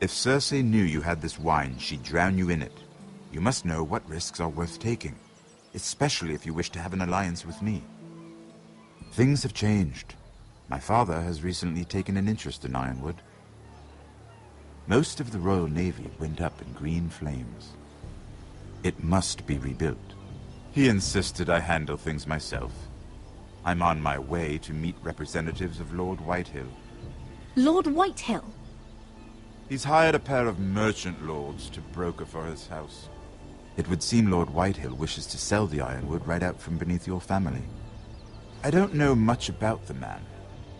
If Cersei knew you had this wine, she'd drown you in it. You must know what risks are worth taking, especially if you wish to have an alliance with me. Things have changed. My father has recently taken an interest in Ironwood. Most of the Royal Navy went up in green flames. It must be rebuilt. He insisted I handle things myself. I'm on my way to meet representatives of Lord Whitehill.
Lord Whitehill?
He's hired a pair of merchant lords to broker for his house. It would seem Lord Whitehill wishes to sell the Ironwood right out from beneath your family. I don't know much about the man,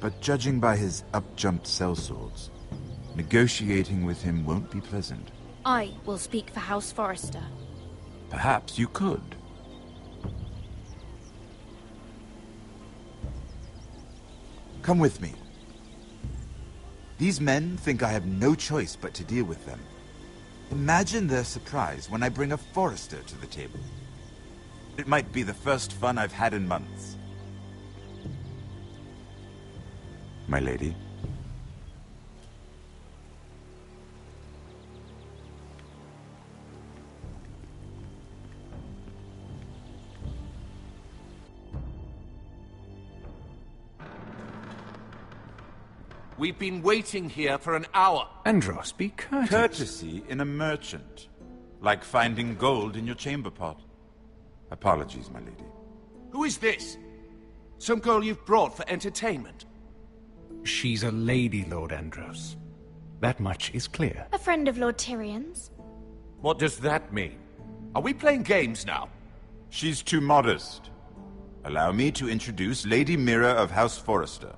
but judging by his up-jumped sellswords, negotiating with him won't be pleasant.
I will speak for House Forrester.
Perhaps you could. Come with me. These men think I have no choice but to deal with them. Imagine their surprise when I bring a Forrester to the table. It might be the first fun I've had in months. My lady.
We've been waiting here for an hour.
Andros, be courteous.
Courtesy in a merchant. Like finding gold in your chamber pot. Apologies, my lady.
Who is this? Some girl you've brought for entertainment?
She's a lady, Lord Andros. That much is clear.
A friend of Lord Tyrion's.
What does that mean? Are we playing games now?
She's too modest. Allow me to introduce Lady Mira of House Forrester.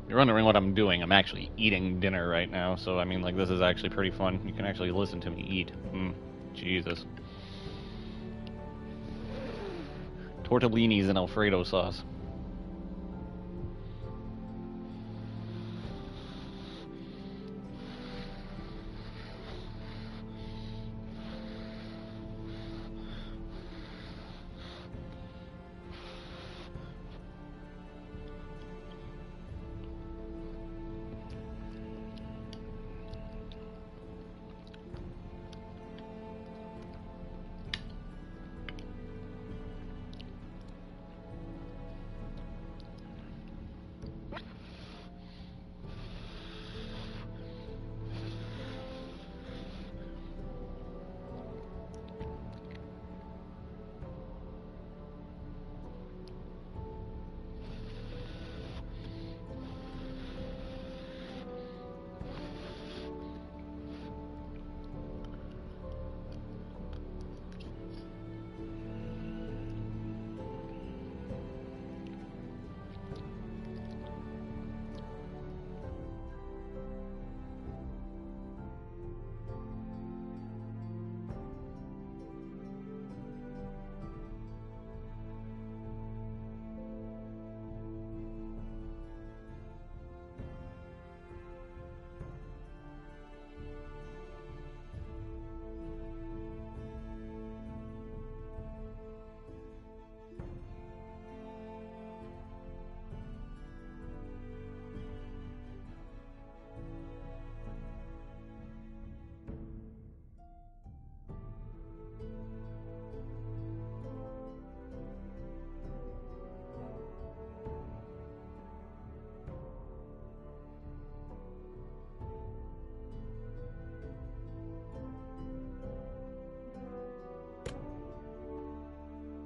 you're wondering what I'm doing, I'm actually eating dinner right now, so I mean, like, this is actually pretty fun. You can actually listen to me eat. Jesus. Tortellinis and Alfredo sauce.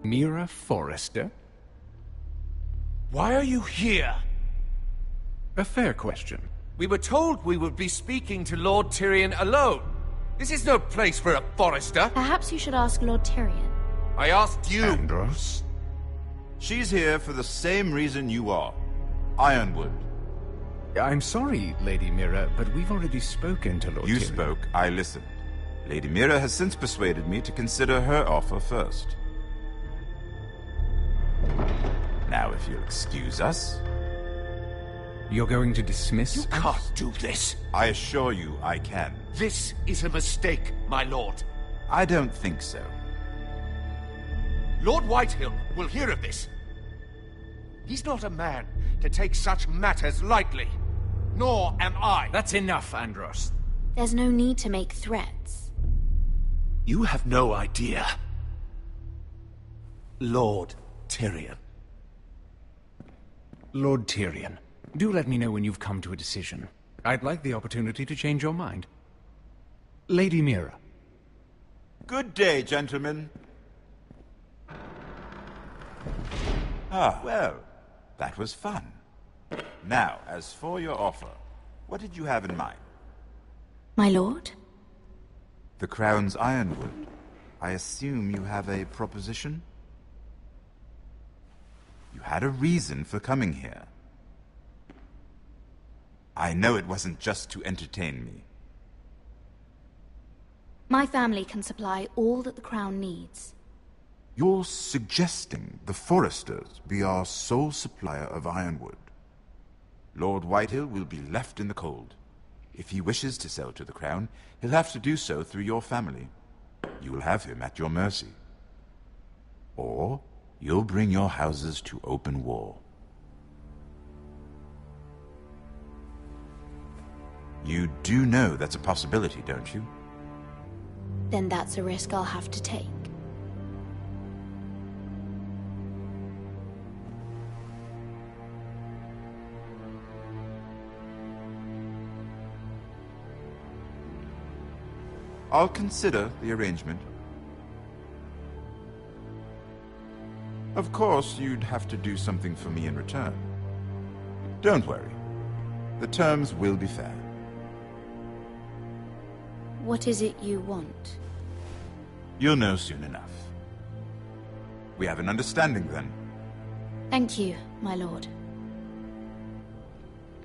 Mira Forrester? Why are you here? A fair question. We were told we would be speaking to Lord Tyrion alone. This is no place for a Forrester.
Perhaps you should ask Lord Tyrion.
I asked you.
Andros? She's here for the same reason you are. Ironwood.
I'm sorry, Lady Mira, but we've already spoken to Lord Tyrion.
You spoke, I listened. Lady Mira has since persuaded me to consider her offer first. Now, if you'll excuse us...
You're going to dismiss
You can't do this.
I assure you I can.
This is a mistake, my lord.
I don't think so.
Lord Whitehill will hear of this. He's not a man to take such matters lightly. Nor am I.
That's enough, Andros.
There's no need to make threats.
You have no idea. Lord Tyrion.
Lord Tyrion, do let me know when you've come to a decision. I'd like the opportunity to change your mind. Lady Mira.
Good day, gentlemen. Ah, well, that was fun. Now, as for your offer, what did you have in mind?
My lord?
The Crown's Ironwood. I assume you have a proposition? You had a reason for coming here. I know it wasn't just to entertain me.
My family can supply all that the Crown needs.
You're suggesting the Forresters be our sole supplier of ironwood. Lord Whitehill will be left in the cold. If he wishes to sell to the Crown, he'll have to do so through your family. You will have him at your mercy. Or you'll bring your houses to open war. You do know that's a possibility, don't you?
Then that's a risk I'll have to take.
I'll consider the arrangement. Of course, you'd have to do something for me in return. Don't worry. The terms will be fair.
What is it you want?
You'll know soon enough. We have an understanding then.
Thank you, my lord.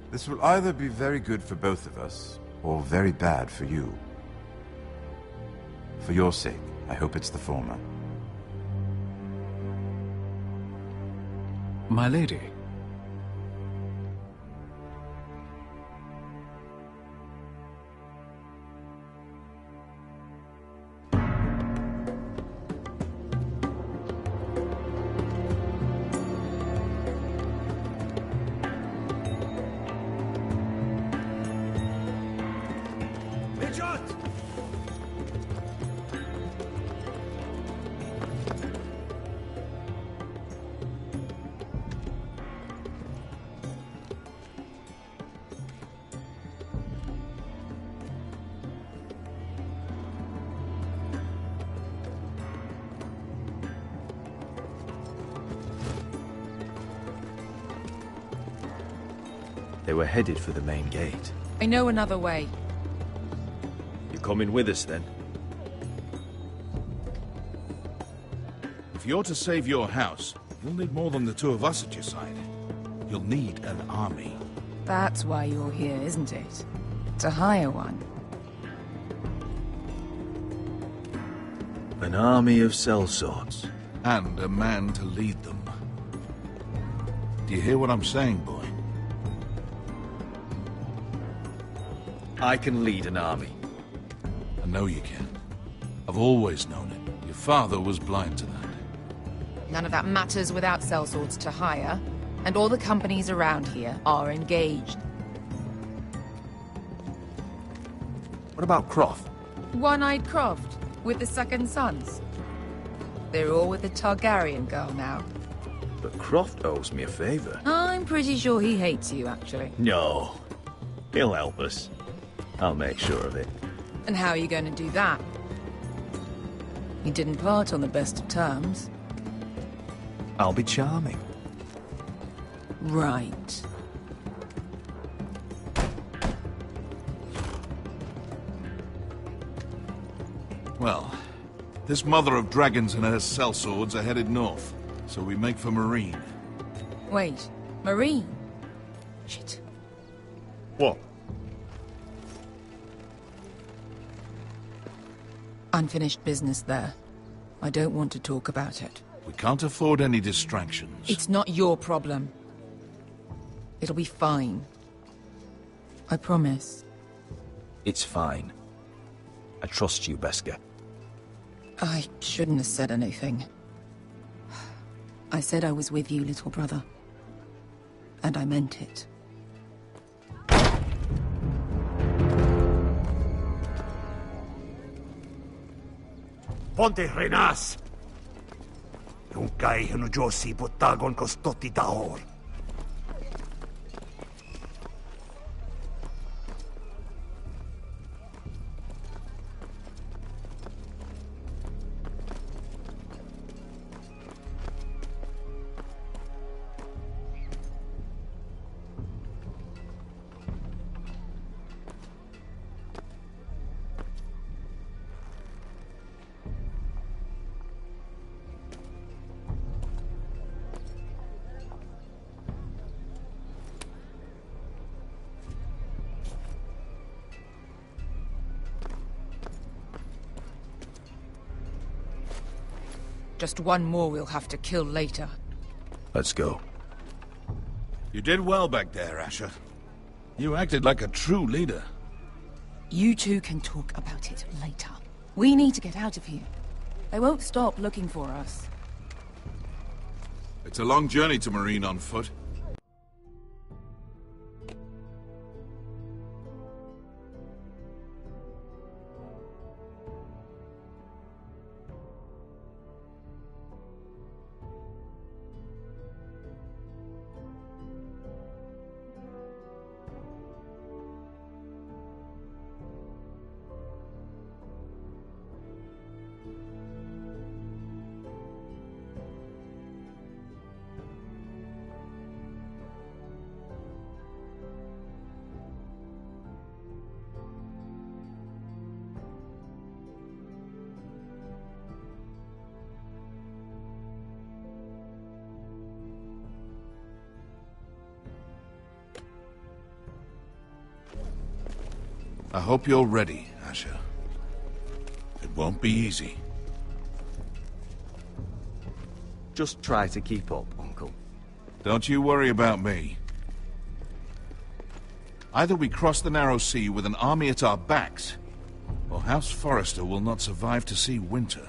This will either be very good for both of us, or very bad for you. For your sake, I hope it's the former.
My lady.
They were headed for the main gate.
I know another way.
You coming with us, then?
If you're to save your house, you'll need more than the two of us at your side. You'll need an army.
That's why you're here, isn't it? To hire one.
An army of sellswords.
And a man to lead them. Do you hear what I'm saying, boy?
I can lead an army.
I know you can. I've always known it. Your father was blind to that.
None of that matters without sellswords to hire, and all the companies around here are engaged.
What about Croft?
One-Eyed Croft, with the second sons. They're all with the Targaryen girl now.
But Croft owes me a favor.
I'm pretty sure he hates you, actually.
No. He'll help us. I'll make sure of it.
And how are you going to do that? You didn't part on the best of terms.
I'll be charming.
Right.
Well, this mother of dragons and her sellswords are headed north, so we make for Marine.
Wait, Marine? Shit.
What?
Unfinished business there. I don't want to talk about it.
We can't afford any distractions.
It's not your problem. It'll be fine. I promise.
It's fine. I trust you, Beskha.
I shouldn't have said anything. I said I was with you, little brother. And I meant it.
Ponte Renas! Yung kay hino Josi butagon ko stoti taor.
Just one more we'll have to kill later.
Let's go.
You did well back there, Asher. You acted like a true leader.
You two can talk about it later. We need to get out of here. They won't stop looking for us.
It's a long journey to Marine on foot. I hope you're ready, Asher. It won't be easy.
Just try to keep up, Uncle.
Don't you worry about me. Either we cross the Narrow Sea with an army at our backs, or House Forrester will not survive to see winter.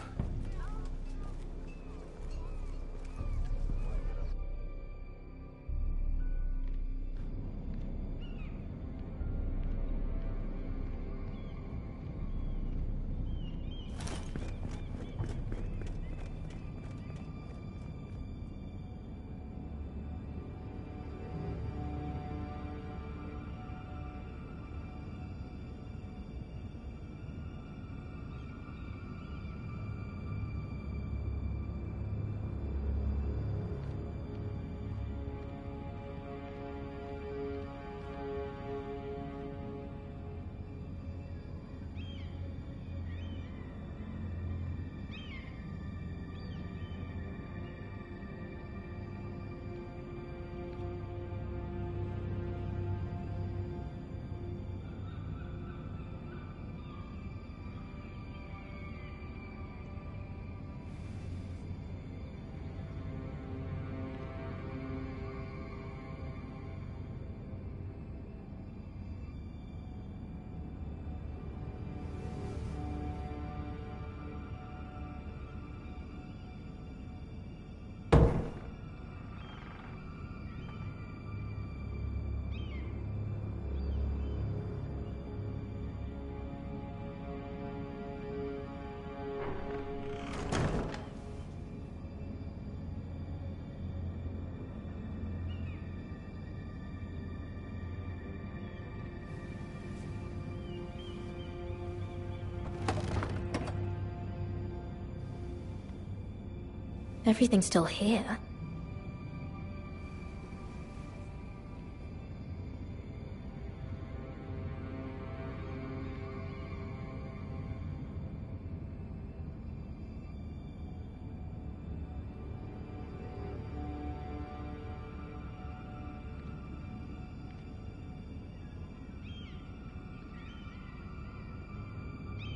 Everything's still here.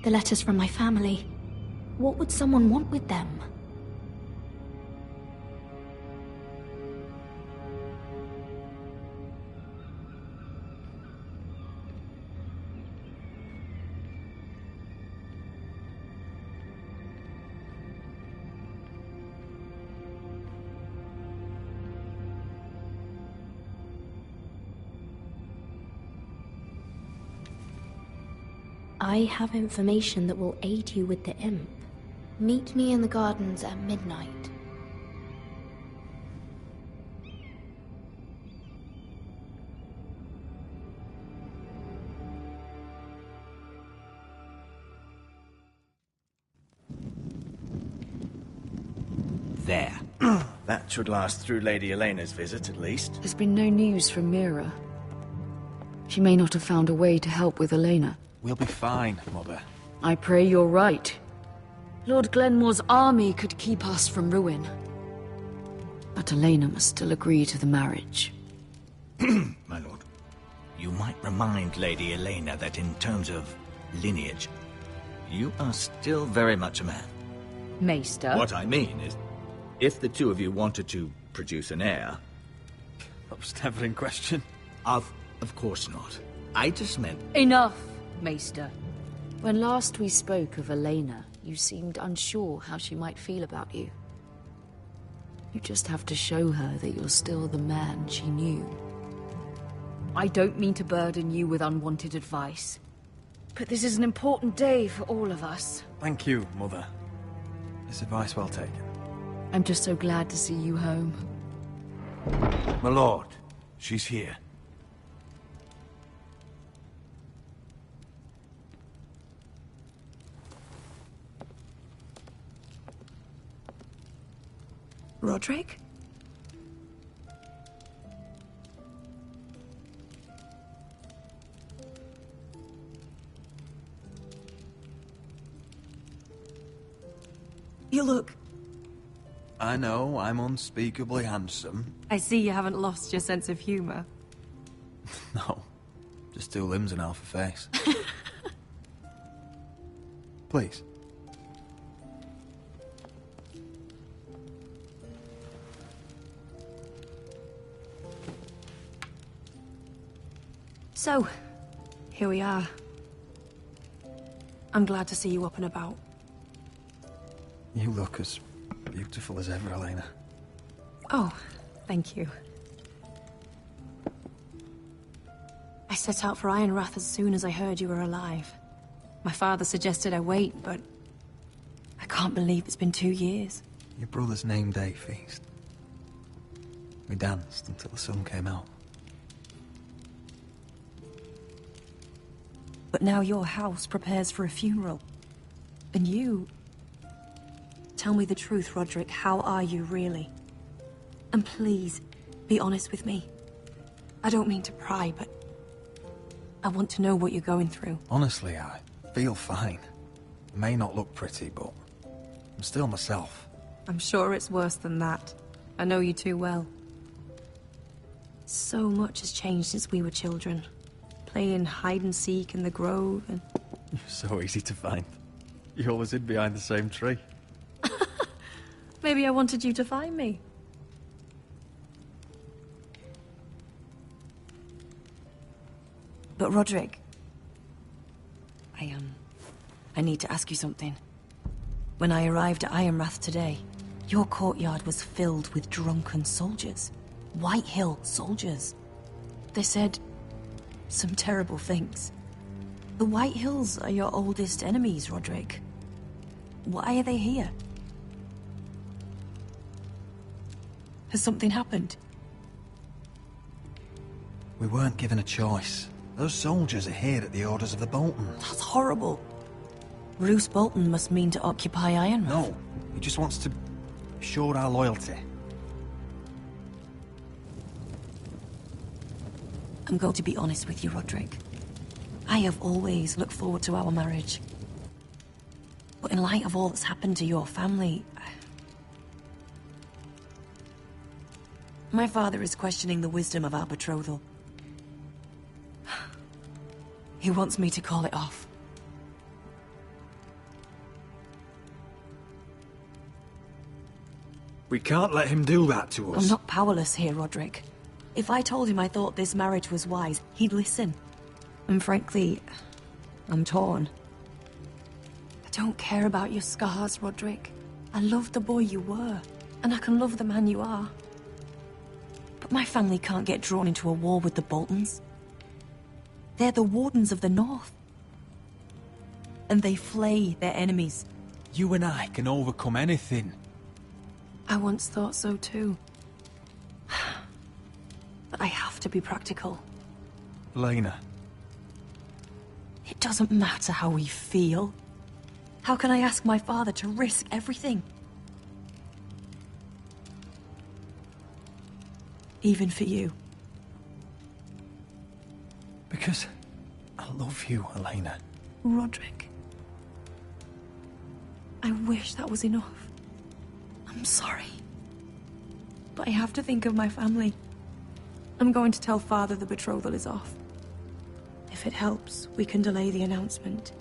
The letters from my family. What would someone want with them? I have information that will aid you with the imp. Meet me in the gardens at midnight.
There. That should last through Lady Elena's visit, at least.
There's been no news from Mira. She may not have found a way to help with Elena.
We'll be fine, Mother.
I pray you're right. Lord Glenmore's army could keep us from ruin. But Elena must still agree to the marriage.
My lord, you might remind Lady Elena that in terms of lineage, you are still very much a man.
Maester?
What I mean is, if the two of you wanted to produce an heir...
That was never in question.
Of course not. I just meant...
Enough, Maester. When last we spoke of Elena, you seemed unsure how she might feel about you. You just have to show her that you're still the man she knew. I don't mean to burden you with unwanted advice, but this is an important day for all of us.
Thank you, Mother. This advice well taken.
I'm just so glad to see you home.
My lord, she's here.
Roderick? You look...
I know, I'm unspeakably handsome.
I see you haven't lost your sense of humor.
No. Just 2 limbs and half a face. Please.
So, here we are. I'm glad to see you up and about.
You look as beautiful as ever, Elena.
Oh, thank you. I set out for Ironrath as soon as I heard you were alive. My father suggested I wait, but I can't believe it's been 2 years.
Your brother's name day feast. We danced until the sun came out.
But now your house prepares for a funeral. And you... Tell me the truth, Roderick. How are you, really? And please, be honest with me. I don't mean to pry, but... I want to know what you're going through.
Honestly, I feel fine. I may not look pretty, but I'm still myself.
I'm sure it's worse than that. I know you too well. So much has changed since we were children. Playing hide-and-seek in the grove and...
You're so easy to find. You always hid behind the same tree.
Maybe I wanted you to find me. But Roderick... I need to ask you something. When I arrived at Ironrath today, your courtyard was filled with drunken soldiers. Whitehill soldiers. They said... some terrible things. The Whitehills are your oldest enemies, Roderick. Why are they here? Has something happened?
We weren't given a choice. Those soldiers are here at the orders of the Boltons.
That's horrible. Roose Bolton must mean to occupy Ironrath.
No, he just wants to assure our loyalty.
I'm going to be honest with you, Roderick. I have always looked forward to our marriage. But in light of all that's happened to your family... My father is questioning the wisdom of our betrothal. He wants me to call it off.
We can't let him do that to us.
I'm not powerless here, Roderick. If I told him I thought this marriage was wise, he'd listen. And frankly, I'm torn. I don't care about your scars, Roderick. I love the boy you were, and I can love the man you are. But my family can't get drawn into a war with the Boltons. They're the Wardens of the North. And they flay their enemies.
You and I can overcome anything.
I once thought so too. But I have to be practical.
Lena.
It doesn't matter how we feel. How can I ask my father to risk everything? Even for you.
Because I love you, Elena.
Roderick. I wish that was enough. I'm sorry. But I have to think of my family. I'm going to tell Father the betrothal is off. If it helps, we can delay the announcement.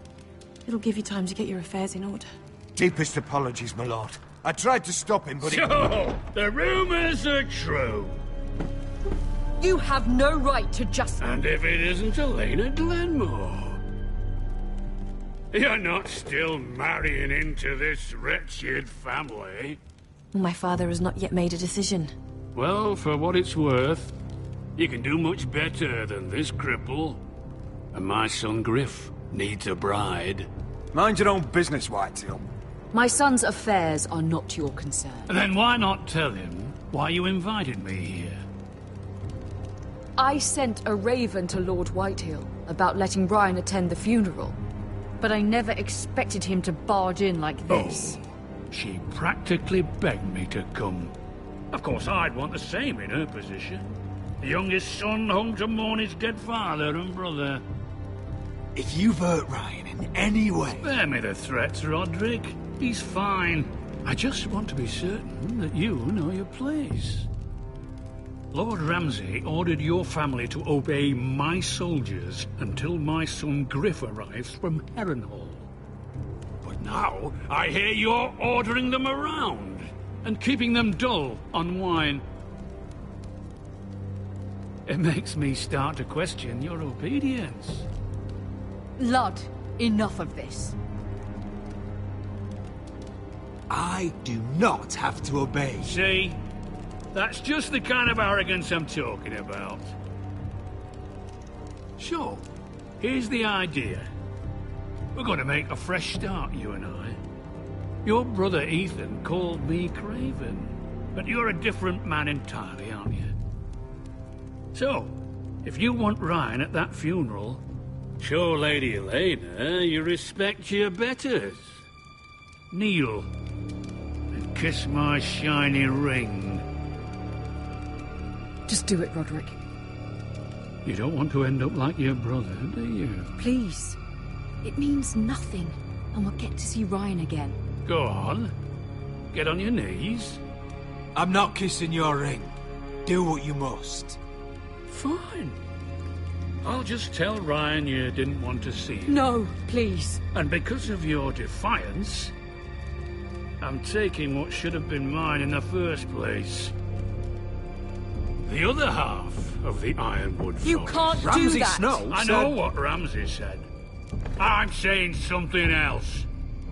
It'll give you time to get your affairs in order.
Deepest apologies, my lord. I tried to stop him, but
So, the rumors are true.
You have no right to just...
And if it isn't Elena Glenmore? You're not still marrying into this wretched family?
My father has not yet made a decision.
Well, for what it's worth, you can do much better than this cripple. And my son Griff needs a bride.
Mind your own business, Whitehill.
My son's affairs are not your concern.
Then why not tell him why you invited me here?
I sent a raven to Lord Whitehill about letting Brian attend the funeral. But I never expected him to barge in like this.
Oh, she practically begged me to come. Of course, I'd want the same in her position. The youngest son home to mourn his dead father and brother.
If you've hurt Ryan in any way...
Spare me the threats, Roderick. He's fine. I just want to be certain that you know your place. Lord Ramsay ordered your family to obey my soldiers until my son Griff arrives from Harrenhal. But now, I hear you're ordering them around and keeping them dull on wine. It makes me start to question your obedience.
Lud, enough of this.
I do not have to obey.
See? That's just the kind of arrogance I'm talking about. So, here's the idea. We're going to make a fresh start, you and I. Your brother Ethan called me Craven, but you're a different man entirely, aren't you? So, if you want Ryan at that funeral, show Lady Elena you respect your betters. Kneel and kiss my shiny ring.
Just do it, Roderick.
You don't want to end up like your brother, do you?
Please. It means nothing, and we'll get to see Ryan again.
Go on. Get on your knees.
I'm not kissing your ring. Do what you must.
Fine. I'll just tell Ryan you didn't want to see him.
No, please.
And because of your defiance, I'm taking what should have been mine in the first place. The other half of the Ironwood Forest.
You can't do that!
I know what Ramsay said. I'm saying something else.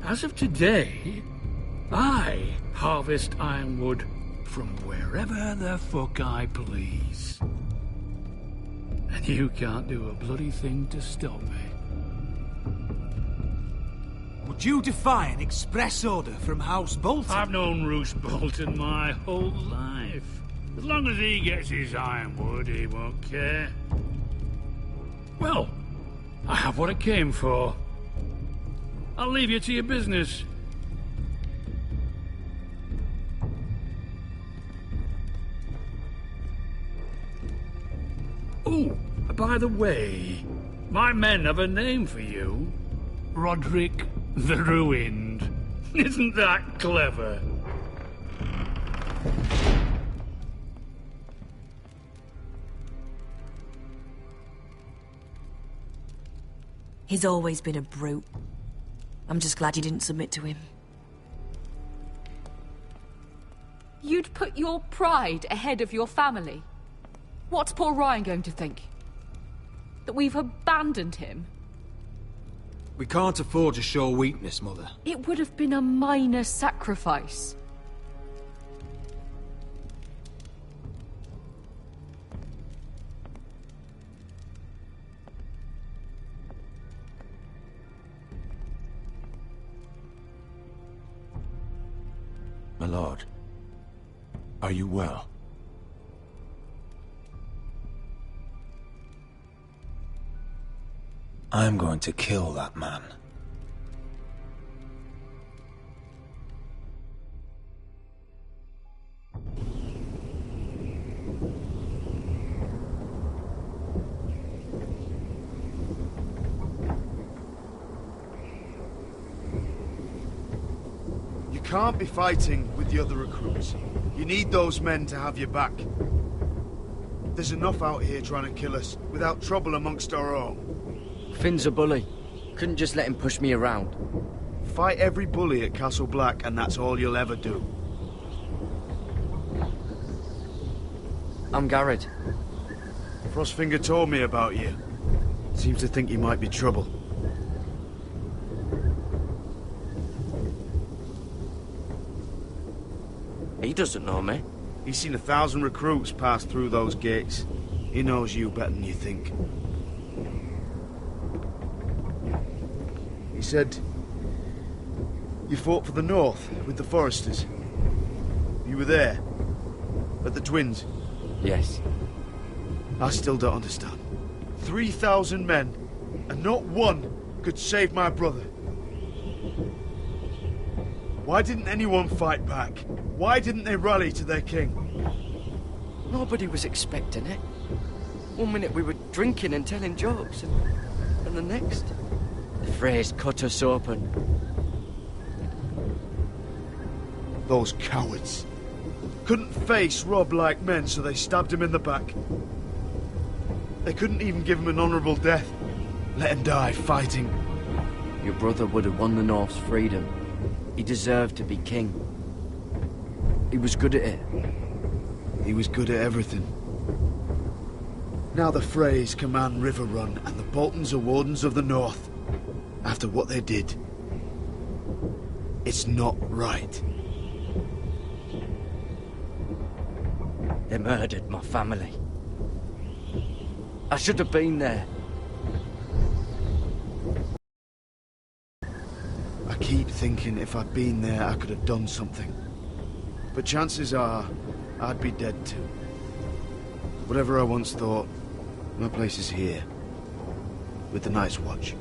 As of today, I harvest ironwood from wherever the fuck I please. And you can't do a bloody thing to stop me.
Would you defy an express order from House Bolton?
I've known Roose Bolton my whole life. As long as he gets his ironwood, he won't care. Well, I have what I came for. I'll leave you to your business. Oh, by the way, my men have a name for you. Roderick the Ruined. Isn't that clever?
He's always been a brute. I'm just glad you didn't submit to him.
You'd put your pride ahead of your family. What's poor Ryan going to think? That we've abandoned him?
We can't afford to show weakness, Mother.
It would have been a minor sacrifice.
My lord, are you well?
I'm going to kill that man.
You can't be fighting with the other recruits. You need those men to have your back. There's enough out here trying to kill us, without trouble amongst our own.
Finn's a bully. Couldn't just let him push me around.
Fight every bully at Castle Black, and that's all you'll ever do.
I'm Garrett.
Frostfinger told me about you. Seems to think you might be trouble.
He doesn't know me.
He's seen 1,000 recruits pass through those gates. He knows you better than you think. He said you fought for the North with the Foresters. You were there, at the Twins.
Yes.
I still don't understand. 3,000 men, and not one could save my brother. Why didn't anyone fight back? Why didn't they rally to their king?
Nobody was expecting it. One minute we were drinking and telling jokes, and the next... The Freys cut us open.
Those cowards. couldn't face Robb like men, so they stabbed him in the back. They couldn't even give him an honourable death. Let him die fighting.
Your brother would have won the North's freedom. He deserved to be king. He was good at it.
He was good at everything. Now the Freys command Riverrun, and the Boltons are Wardens of the North. After what they did. It's not right.
They murdered my family. I should have been there.
I keep thinking if I'd been there, I could have done something. But chances are, I'd be dead too. Whatever I once thought, my place is here. With the Night's Watch.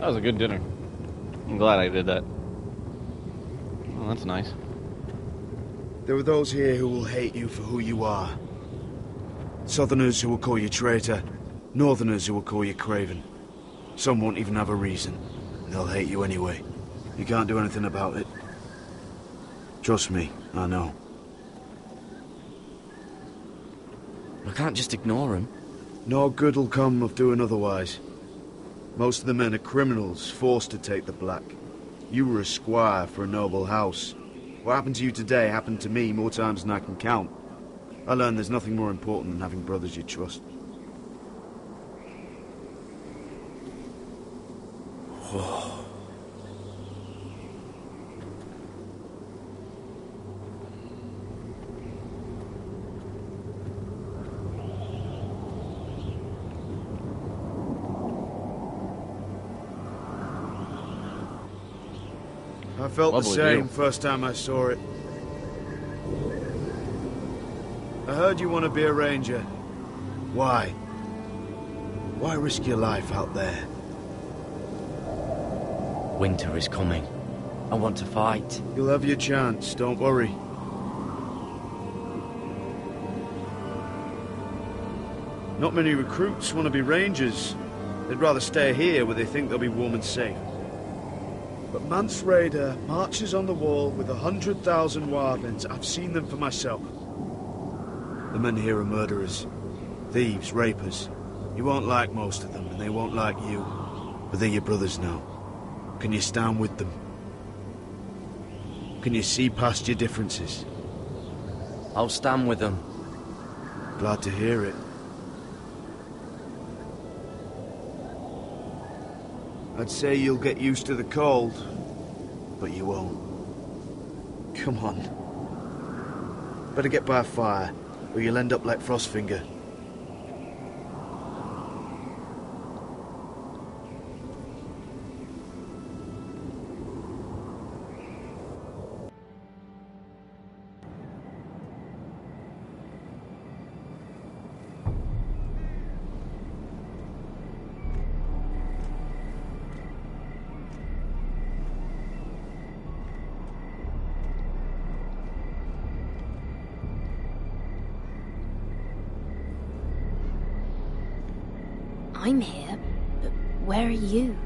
That was a good dinner. I'm glad I did that. Well, that's nice.
There are those here who will hate you for who you are. Southerners who will call you traitor. Northerners who will call you craven. Some won't even have a reason. And they'll hate you anyway. You can't do anything about it. Trust me, I know.
I can't just ignore him.
No good will come of doing otherwise. Most of the men are criminals, forced to take the black. You were a squire for a noble house. What happened to you today happened to me more times than I can count. I learned there's nothing more important than having brothers you trust. I felt the same first time I saw it. I heard you want to be a ranger. Why? Why risk your life out there?
Winter is coming. I want to fight.
You'll have your chance, don't worry. Not many recruits want to be rangers. They'd rather stay here where they think they'll be warm and safe. But Mance Rayder marches on the wall with 100,000 wildlings. I've seen them for myself. The men here are murderers. Thieves, rapers. You won't like most of them, and they won't like you. But they're your brothers now. Can you stand with them? Can you see past your differences?
I'll stand with them.
glad to hear it. I'd say you'll get used to the cold, but you won't. Come on. Better get by a fire, or you'll end up like Frostfinger.
I'm here, but where are you?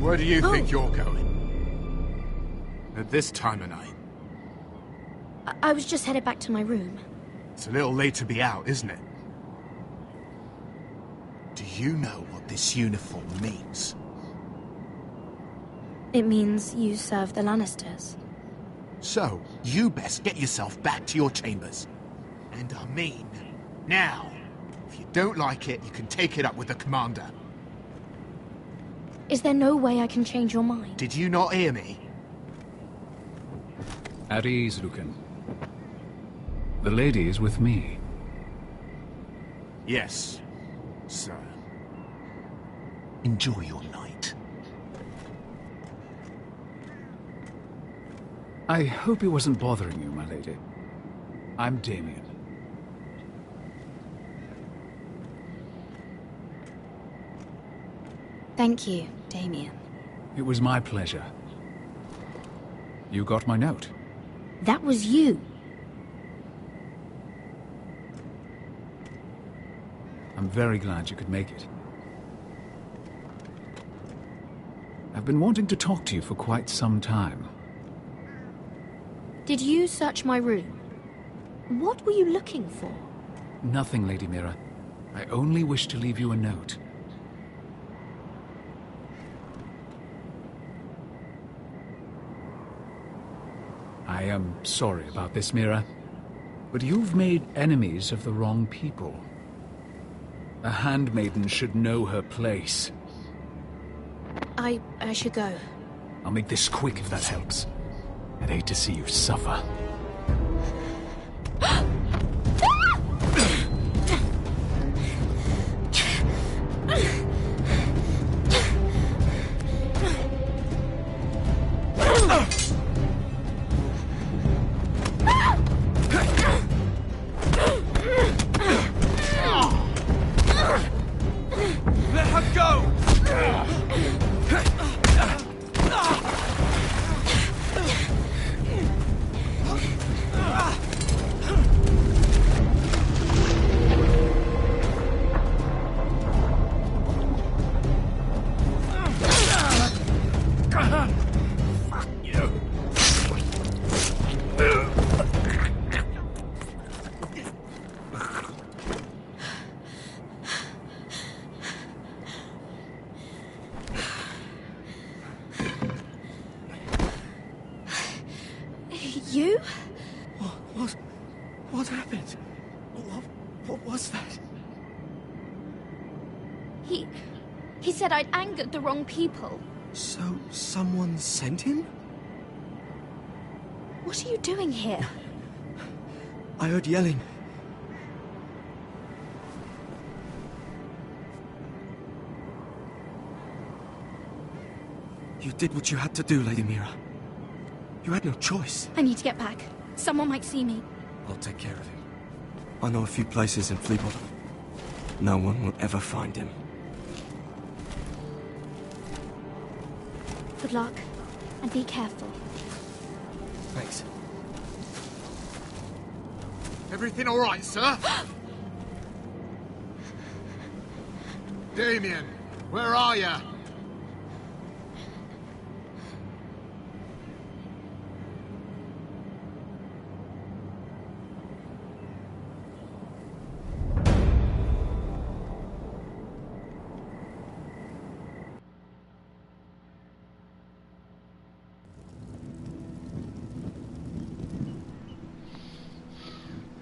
Where do you think you're going? At this time of night?
I was just headed back to my room.
It's a little late to be out, isn't it? Do you know what this uniform means?
It means you serve the Lannisters.
So, you best get yourself back to your chambers. And I mean, now. If you don't like it, you can take it up with the commander.
Is there no way I can change your mind?
Did you not hear me?
At ease, Lucan. The lady is with me.
Yes, sir. Enjoy your night.
I hope he wasn't bothering you, my lady. I'm Damien.
Thank you, Damien.
It was my pleasure. You got my note.
That was you.
I'm very glad you could make it. I've been wanting to talk to you for quite some time.
Did you search my room? What were you looking for?
Nothing, Lady Mira. I only wish to leave you a note. I am sorry about this, Mira, but you've made enemies of the wrong people. A handmaiden should know her place.
I should go.
I'll make this quick if that helps. I'd hate to see you suffer.
Let her go!
You?
What happened? What was that?
He said I'd angered the wrong people.
So, someone sent him?
What are you doing here?
I heard yelling. You did what you had to do, Lady Mira. You had no choice.
I need to get back. Someone might see me.
I'll take care of him.
I know a few places in Fleabottom. No one will ever find him.
Good luck, and be careful.
Thanks.
Everything all right, sir? Damien, where are you?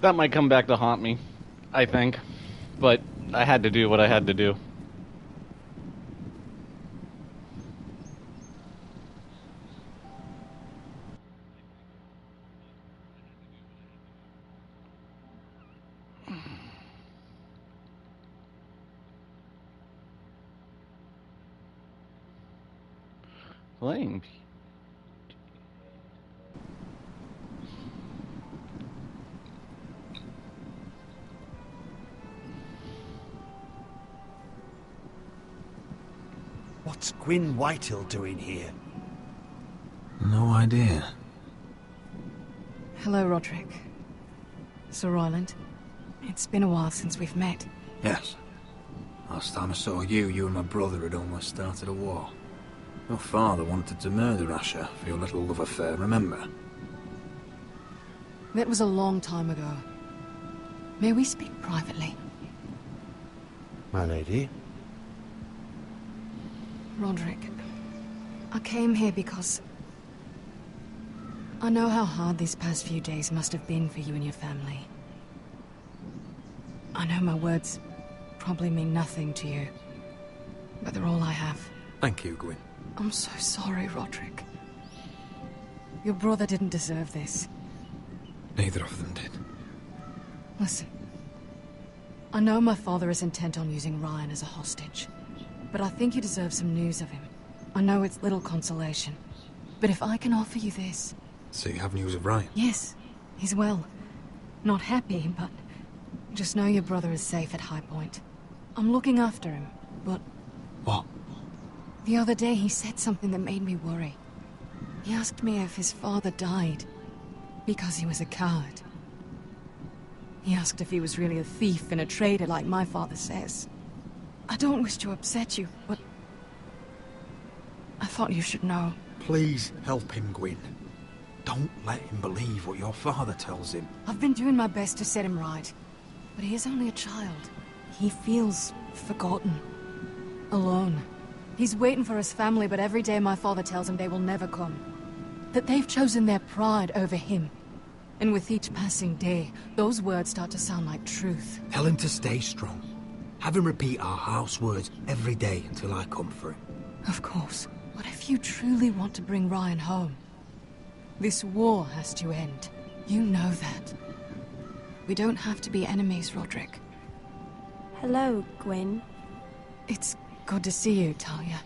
That might come back to haunt me, I think. But I had to do what I had to do. Flame.
What's Gwyn Whitehill doing here?
No idea.
Hello, Roderick. Sir Royland. It's been a while since we've met.
Yes. Last time I saw you and my brother had almost started a war. Your father wanted to murder Asher for your little love affair, remember?
That was a long time ago. May we speak privately?
My lady?
Roderick, I came here because I know how hard these past few days must have been for you and your family. I know my words probably mean nothing to you, but they're all I have.
Thank you, Gwyn.
I'm so sorry, Roderick. Your brother didn't deserve this.
Neither of them did.
Listen, I know my father is intent on using Ryan as a hostage, but I think you deserve some news of him. I know it's little consolation, but if I can offer you this...
So you have news of Ryan?
Yes, he's well. Not happy, but just know your brother is safe at High Point. I'm looking after him, but...
What?
The other day he said something that made me worry. He asked me if his father died because he was a coward. He asked if he was really a thief and a traitor like my father says. I don't wish to upset you, but I thought you should know.
Please help him, Gwyn. Don't let him believe what your father tells him.
I've been doing my best to set him right, but he is only a child. He feels forgotten, alone. He's waiting for his family, but every day my father tells him they will never come. That they've chosen their pride over him. And with each passing day, those words start to sound like truth.
Tell him to stay strong. Have him repeat our house words every day until I come for him.
Of course. But if you truly want to bring Ryan home, this war has to end. You know that. We don't have to be enemies, Roderick.
Hello, Gwyn.
It's good to see you, Talia.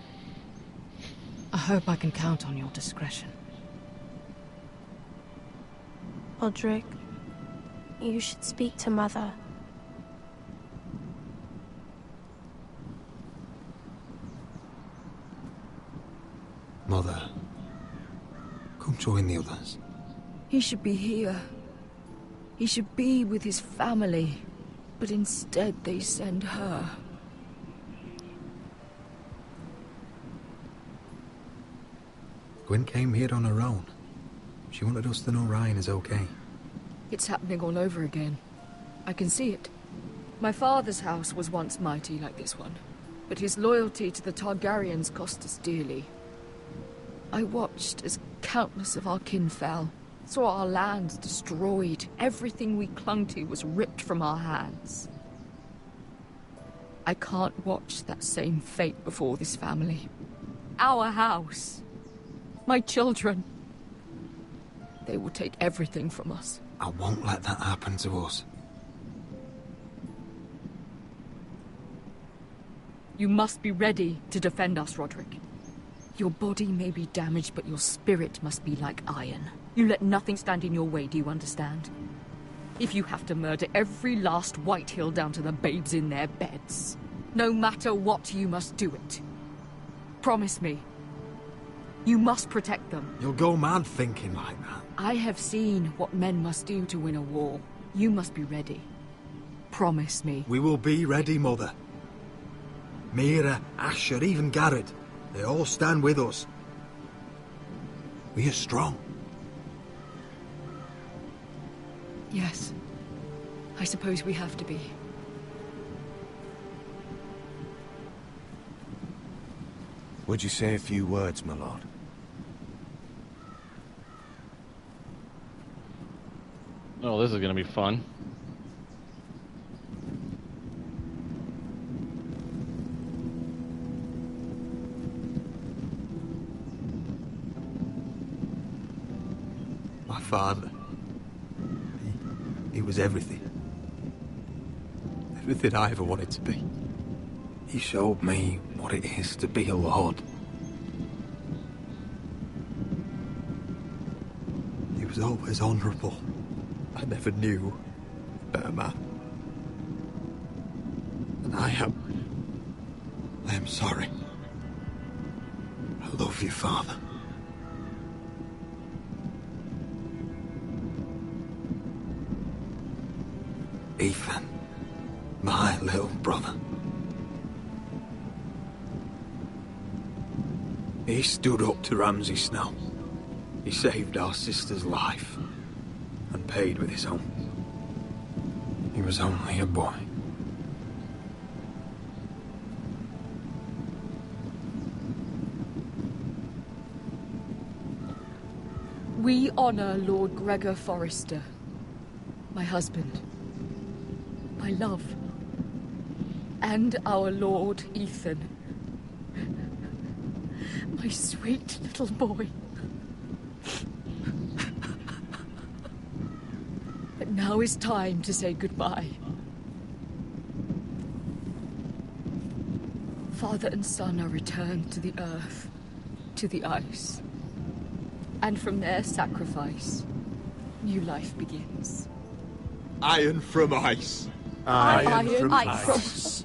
I hope I can count on your discretion.
Roderick, you should speak to Mother.
Mother, come join the others.
He should be here. He should be with his family. But instead they send her.
Gwyn came here on her own. She wanted us to know Ryan is okay.
It's happening all over again. I can see it. My father's house was once mighty like this one, but his loyalty to the Targaryens cost us dearly. I watched as countless of our kin fell, saw our lands destroyed, everything we clung to was ripped from our hands. I can't watch that same fate before this family. Our house. My children. They will take everything from us.
I won't let that happen to us.
You must be ready to defend us, Roderick. Your body may be damaged, but your spirit must be like iron. You let nothing stand in your way, do you understand? If you have to murder every last Whitehill down to the babes in their beds. No matter what, you must do it. Promise me. You must protect them.
You'll go mad thinking like that.
I have seen what men must do to win a war. You must be ready. Promise me.
We will be ready, Mother. Mira, Asher, even Garrett. They all stand with us. We are strong.
Yes. I suppose we have to be.
Would you say a few words, my lord?
Oh, this is gonna be fun.
My father. He was everything. Everything I ever wanted to be. He showed me what it is to be a lord. He was always honourable. I never knew a better man. And I am sorry. I love you, Father. Ethan, my little brother. He stood up to Ramsay Snow. He saved our sister's life and paid with his own. He was only a boy.
We honor Lord Gregor Forrester, my husband, my love, and our Lord Ethan, my sweet little boy. But now is time to say goodbye. Father and son are returned to the earth, to the ice. And from their sacrifice, new life begins.
Iron from ice.
Iron from ice.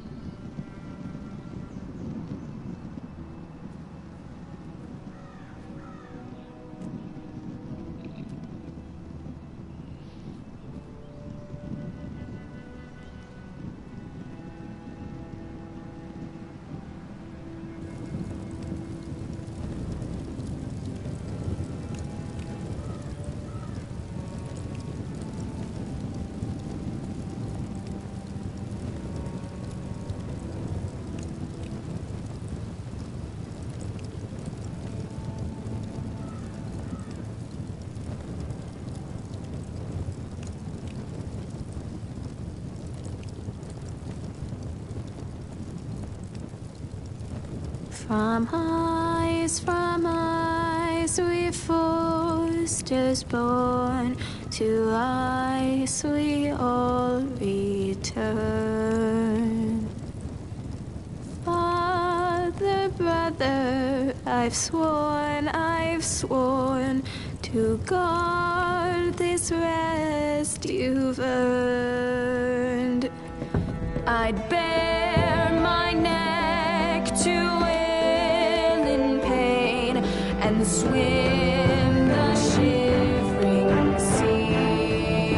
From ice we Forsters born, to ice we all return. Father, brother, I've sworn to guard this rest you've earned. I'd bare my neck to and swim the shivering sea.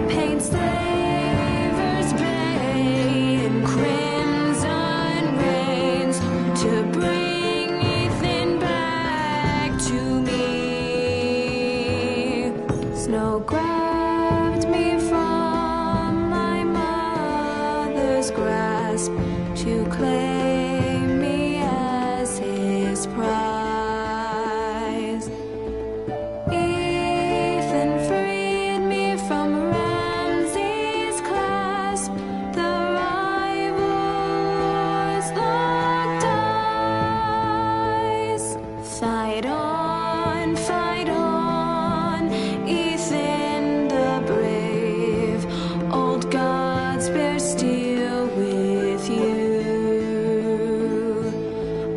Paint Slaver's Bay in crimson rains to bring Ethan back to me. Snow grabbed me from my mother's grasp to claim me as his pride. Fight on, Ethan the brave. Old gods bear steel with you.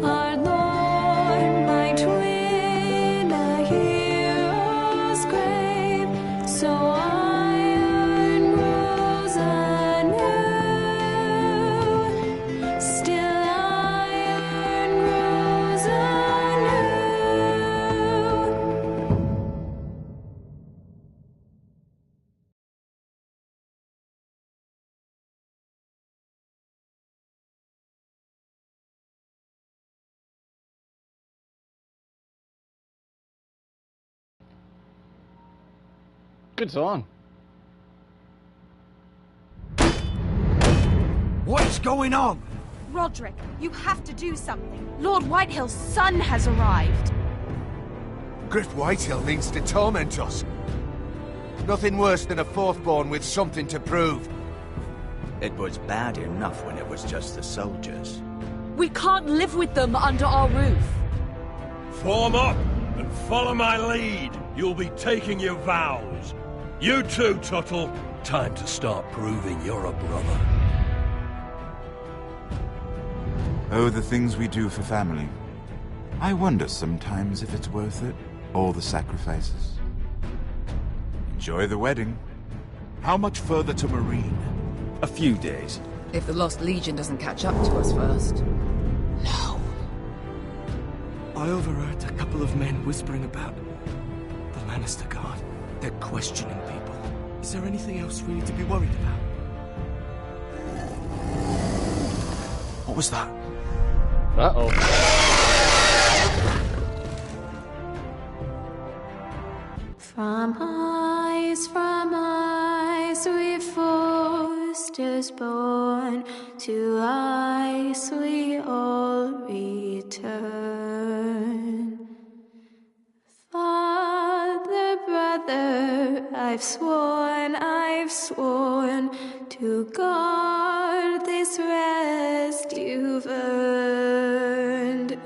Our Lord
Good song.
What's going on?
Roderick, you have to do something. Lord Whitehill's son has arrived.
Griff Whitehill means to torment us. Nothing worse than a fourth-born with something to prove.
It was bad enough when it was just the soldiers.
We can't live with them under our roof.
Form up and follow my lead. You'll be taking your vows. You too, Tuttle. Time to start proving you're a brother.
Oh, the things we do for family. I wonder sometimes if it's worth it, all the sacrifices. Enjoy the wedding.
How much further to Marine?
A few days.
If the Lost Legion doesn't catch up to us first.
No. I overheard a couple of men whispering about the Lannister Guard. They're questioning people. Is there anything else we need to be worried about? What was that?
Uh-oh.
From eyes we foresters born, to ice we all return. Father, brother, I've sworn to guard this rest you've earned.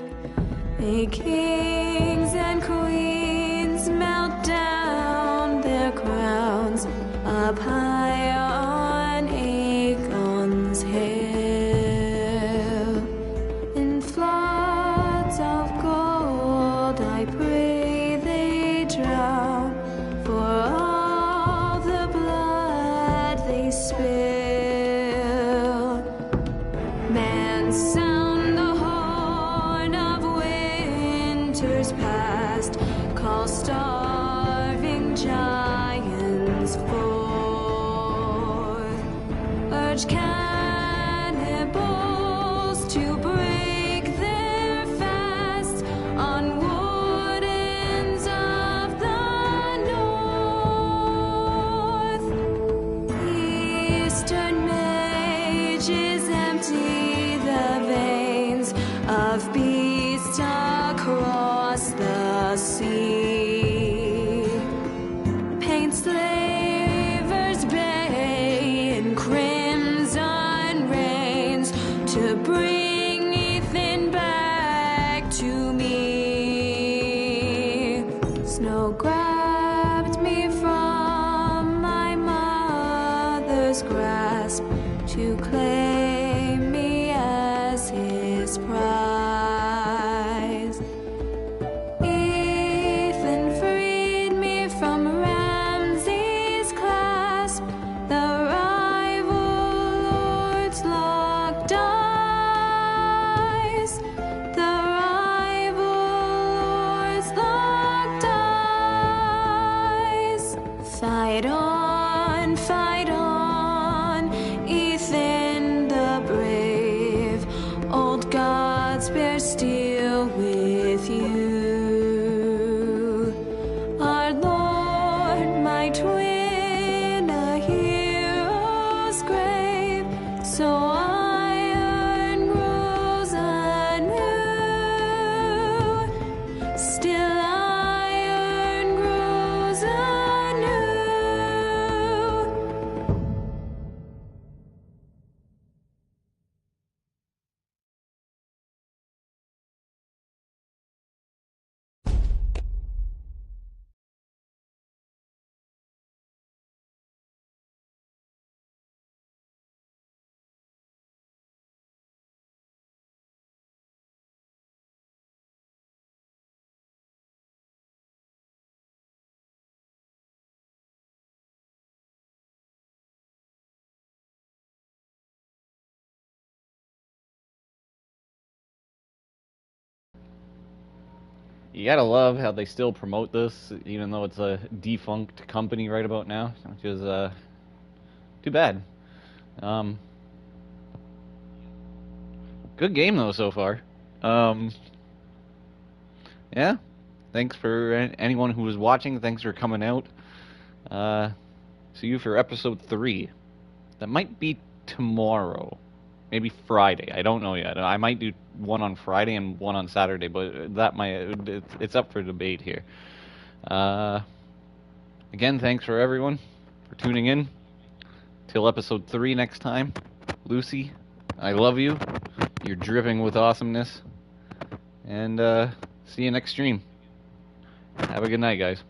May kings and queens melt down their crowns up high on Aegon's hill. In floods of gold I pray they drown, for all the blood they spill. Man, sound the horn of winter's past, call starving giants forth, urge cannibals to break their fast on wardens of the north. Eastern mages empty the veins of beasts across the sea. Paint slavers bay in crimson rains to bring Ethan back to me. Snow grabbed me from my mother's grasp to claim me as his prize. Ethan freed me from Ramsay's clasp, the rival lords locked eyes, the rival lords locked eyes. Fight on, Ethan the brave, old gods bear steel with you. Our Lord, my twin, a hero's grave, so iron grows anew. Still iron grows anew.
You gotta love how they still promote this, even though it's a defunct company right about now, which is too bad. Good game though so far. Yeah, thanks for anyone who was watching. Thanks for coming out. See you for episode 3. That might be tomorrow. Maybe Friday. I don't know yet. I might do one on Friday and one on Saturday, but that it's up for debate here. Again, thanks for everyone for tuning in. Till episode 3 next time. Lucy, I love you. You're dripping with awesomeness. And see you next stream. Have a good night, guys.